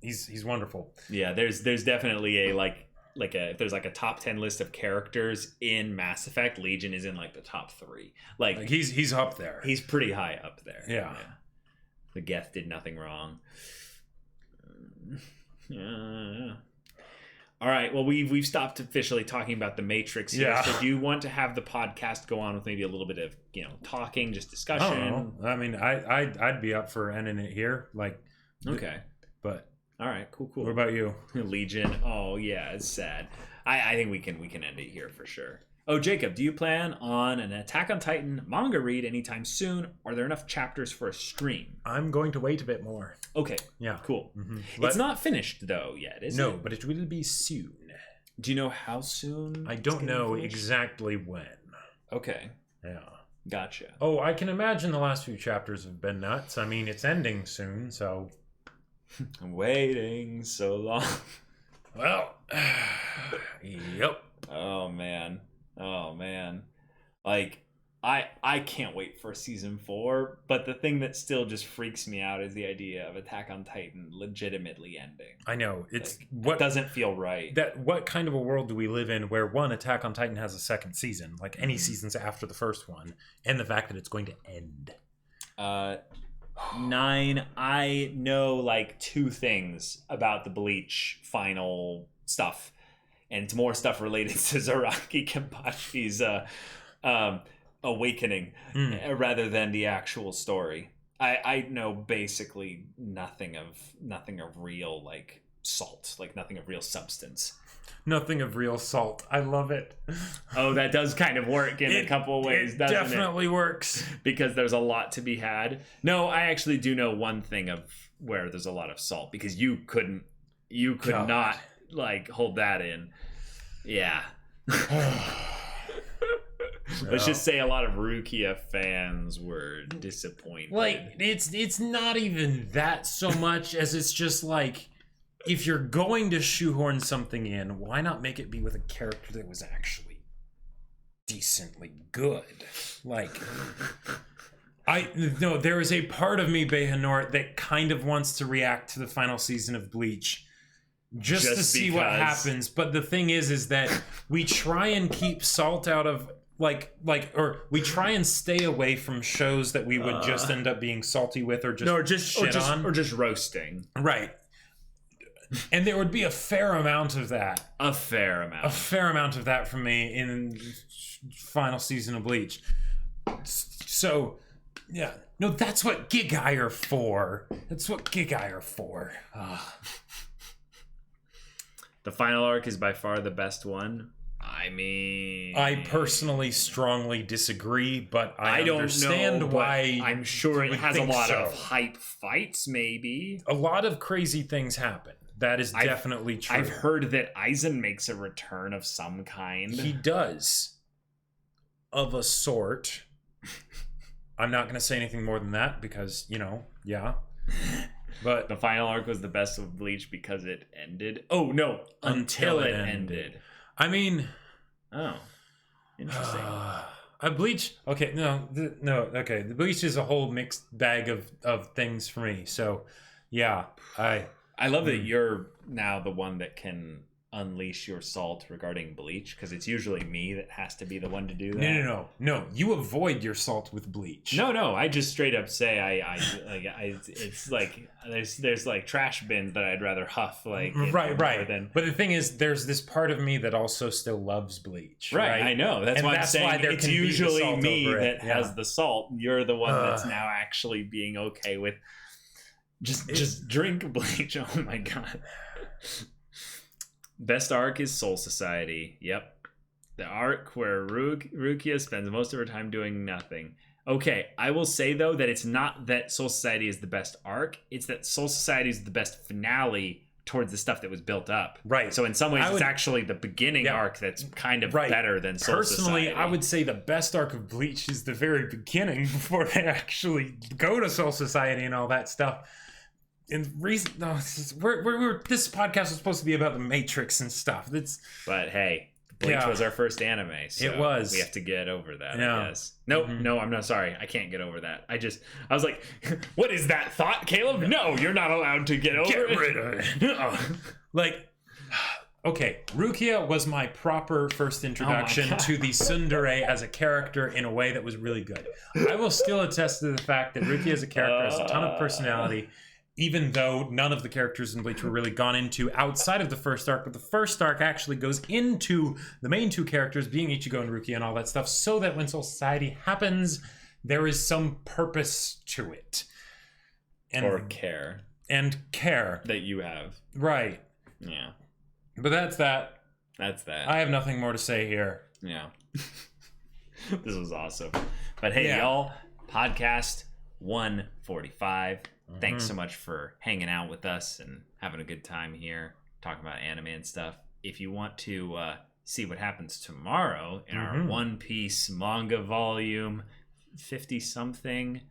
he's wonderful. Yeah, there's definitely a if there's like a top 10 list of characters in Mass Effect, Legion is in like the top 3. Like he's up there. He's pretty high up there. Yeah. The Geth did nothing wrong. Yeah. All right. Well, we've stopped officially talking about the Matrix here. Yeah. So do you want to have the podcast go on with maybe a little bit of talking, just discussion? I don't know. I mean, I'd be up for ending it here. Okay. But all right. Cool. What about you? Legion. Oh yeah, it's sad. I think we can end it here for sure. Oh, Jacob, do you plan on an Attack on Titan manga read anytime soon? Are there enough chapters for a stream? I'm going to wait a bit more. Okay. Yeah. Cool. Mm-hmm. It's not finished though yet, is it? No, but it will be soon. Do you know how soon? I don't know exactly when. Okay. Yeah. Gotcha. Oh, I can imagine the last few chapters have been nuts. I mean, it's ending soon, so... I'm waiting so long. Well, yep. Oh man. Like, I can't wait for season 4, but the thing that still just freaks me out is the idea of Attack on Titan legitimately ending. I know. It's what doesn't feel right. What kind of a world do we live in where Attack on Titan has a second season, like any seasons after the first one, and the fact that it's going to end? 9, I know like 2 things about the Bleach final stuff, and it's more stuff related to Zaraki Kenpachi's awakening rather than the actual story. I know basically nothing of real like salt, like nothing of real substance. Nothing of real salt. I love it. Oh, that does kind of work in a couple of ways, doesn't it? Definitely works. Because there's a lot to be had. No, I actually do know one thing of where there's a lot of salt, because you could not like hold that in. Yeah. Let's just say a lot of Rukia fans were disappointed. Like, it's not even that so much as it's just like, if you're going to shoehorn something in, why not make it be with a character that was actually decently good? Like, there is a part of me, Behanort, that kind of wants to react to the final season of Bleach just to see what happens. But the thing is that we try and keep salt out of or we try and stay away from shows that we would just end up being salty with or just roasting. Right. And there would be a fair amount of that. A fair amount of that from me in final season of Bleach. So, yeah. No, that's what Gigai are for. The final arc is by far the best one. I mean, I personally strongly disagree, but I don't understand why. I'm sure it has a lot of hype fights, maybe. A lot of crazy things happen. That is definitely true. I've heard that Aizen makes a return of some kind. He does. Of a sort. I'm not going to say anything more than that because, yeah. But the final arc was the best of Bleach because it ended. Oh, no. Until it ended. I mean... Oh. Interesting. Bleach... Okay, okay. The Bleach is a whole mixed bag of things for me. So, yeah, I love that you're now the one that can unleash your salt regarding Bleach, because it's usually me that has to be the one to do that. No. You avoid your salt with Bleach. No. I just straight up say it's like there's like trash bins that I'd rather huff right. But the thing is, there's this part of me that also still loves Bleach. Right. I know. That's why I'm saying it's usually me that has the salt. You're the one that's now actually being okay with. Just drink Bleach. Oh my god. Best arc is Soul Society. Yep. The arc where Rukia spends most of her time doing nothing. Okay, I will say though that it's not that Soul Society is the best arc. It's that Soul Society is the best finale towards the stuff that was built up. Right. So in some ways, it's actually the beginning arc that's kind of better than Soul Society. Personally, I would say the best arc of Bleach is the very beginning before they actually go to Soul Society and all that stuff. in reason, no, this podcast is supposed to be about the Matrix and stuff. But hey, Bleach was our first anime, so it was. We have to get over that, Yeah. I guess. Nope, no, I'm not sorry. I can't get over that. I was like, what is that thought, Caleb? No, you're not allowed to get over it. Get rid of it. Like, okay, Rukia was my proper first introduction to the tsundere as a character in a way that was really good. I will still attest to the fact that Rukia as a character has a ton of personality, even though none of the characters in Bleach were really gone into outside of the first arc, but the first arc actually goes into the main two characters being Ichigo and Rukia and all that stuff, so that when Soul Society happens, there is some purpose to it. Or care. And care. That you have. Right. Yeah. But that's that. That's that. I have nothing more to say here. Yeah. This was awesome. But hey, y'all, podcast 145. Thanks so much for hanging out with us and having a good time here, talking about anime and stuff. If you want to see what happens tomorrow in our One Piece manga volume 50-something,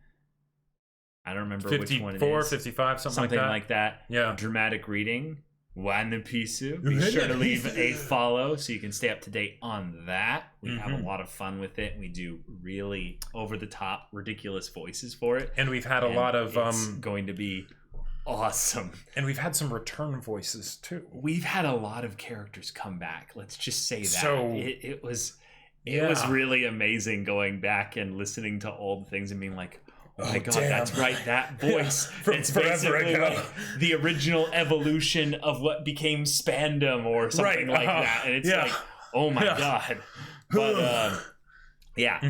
I don't remember which one it is. 54, 55, something like that. Yeah. Dramatic reading. One Piece. Be sure to leave a follow so you can stay up to date on that. We have a lot of fun with it. We do really over-the-top, ridiculous voices for it. And we've had a lot of... It's going to be awesome. And we've had some return voices, too. We've had a lot of characters come back. Let's just say that. So, it was really amazing going back and listening to old things and being like, oh my god, that's right, that voice. It's basically like the original evolution of what became Spandam or something like that. And it's like, oh my god. But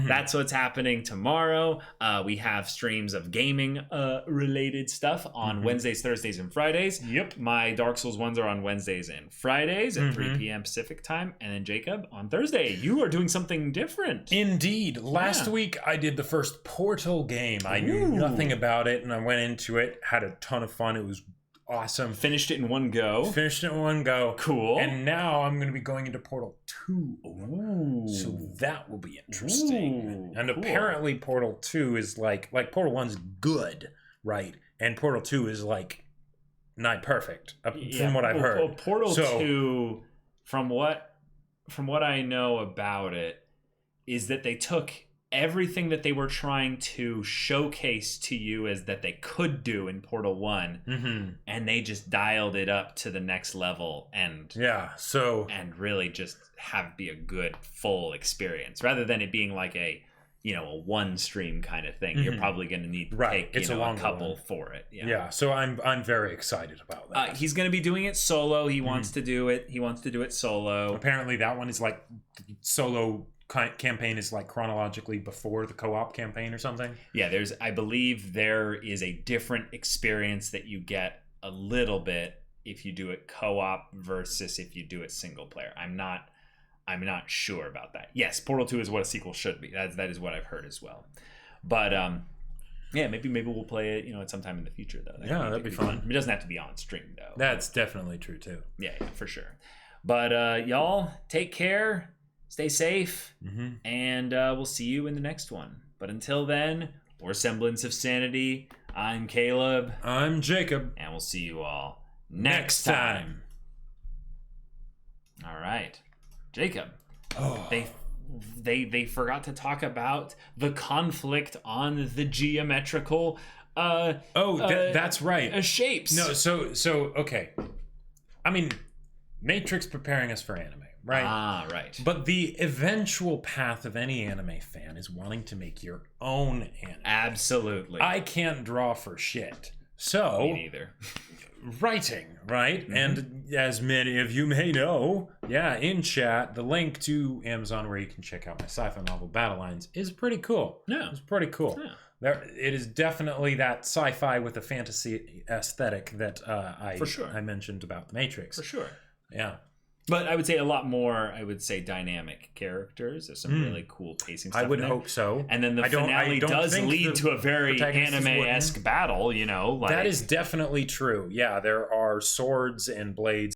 that's what's happening tomorrow. We have streams of gaming related stuff on Wednesdays, Thursdays, and Fridays. Yep. My Dark Souls ones are on Wednesdays and Fridays at 3 p.m. Pacific time. And then Jacob, on Thursday, you are doing something different. Indeed. Last week, I did the first Portal game. I knew nothing about it, and I went into it, had a ton of fun. It was awesome. Finished it in one go. Cool. And now I'm going to be going into Portal 2. Ooh. So that will be interesting. And apparently Portal 2 is like Portal 1's good, right? And Portal 2 is like not perfect, from what I've heard. Portal 2, from what I know about it, is that they took everything that they were trying to showcase to you as that they could do in Portal 1, and they just dialed it up to the next level and really just have be a good full experience rather than it being like a one stream kind of thing. You're probably going to need to take a couple for it. So I'm very excited about that. He's going to be doing it solo. He wants to do it. He wants to do it solo. Apparently that one is like solo campaign is like chronologically before the co-op campaign or something. I believe there is a different experience that you get a little bit if you do it co-op versus if you do it single player. I'm not sure about that. Yes, Portal 2 is what a sequel should be. That is what I've heard as well. But maybe we'll play it at sometime in the future though. That'd be fun. It doesn't have to be on stream though. That's definitely true too. Yeah, for sure. But y'all take care. Stay safe, and we'll see you in the next one. But until then, or semblance of sanity, I'm Caleb. I'm Jacob. And we'll see you all next time. All right. Jacob. Oh. They forgot to talk about the conflict on the geometrical that's right. Shapes. No, so okay. I mean, Matrix preparing us for anime. Right. Right. But the eventual path of any anime fan is wanting to make your own anime. Absolutely. I can't draw for shit. So me neither. Writing, right? And as many of you may know, in chat, the link to Amazon where you can check out my sci-fi novel Battle Lines is pretty cool. Yeah. It's pretty cool. Yeah. It is definitely that sci-fi with a fantasy aesthetic that I mentioned about The Matrix. For sure. Yeah. But I would say a lot more, dynamic characters. There's some really cool pacing stuff. I would hope so. And then the finale does lead to a very anime-esque battle, That is definitely true. Yeah, there are swords and blades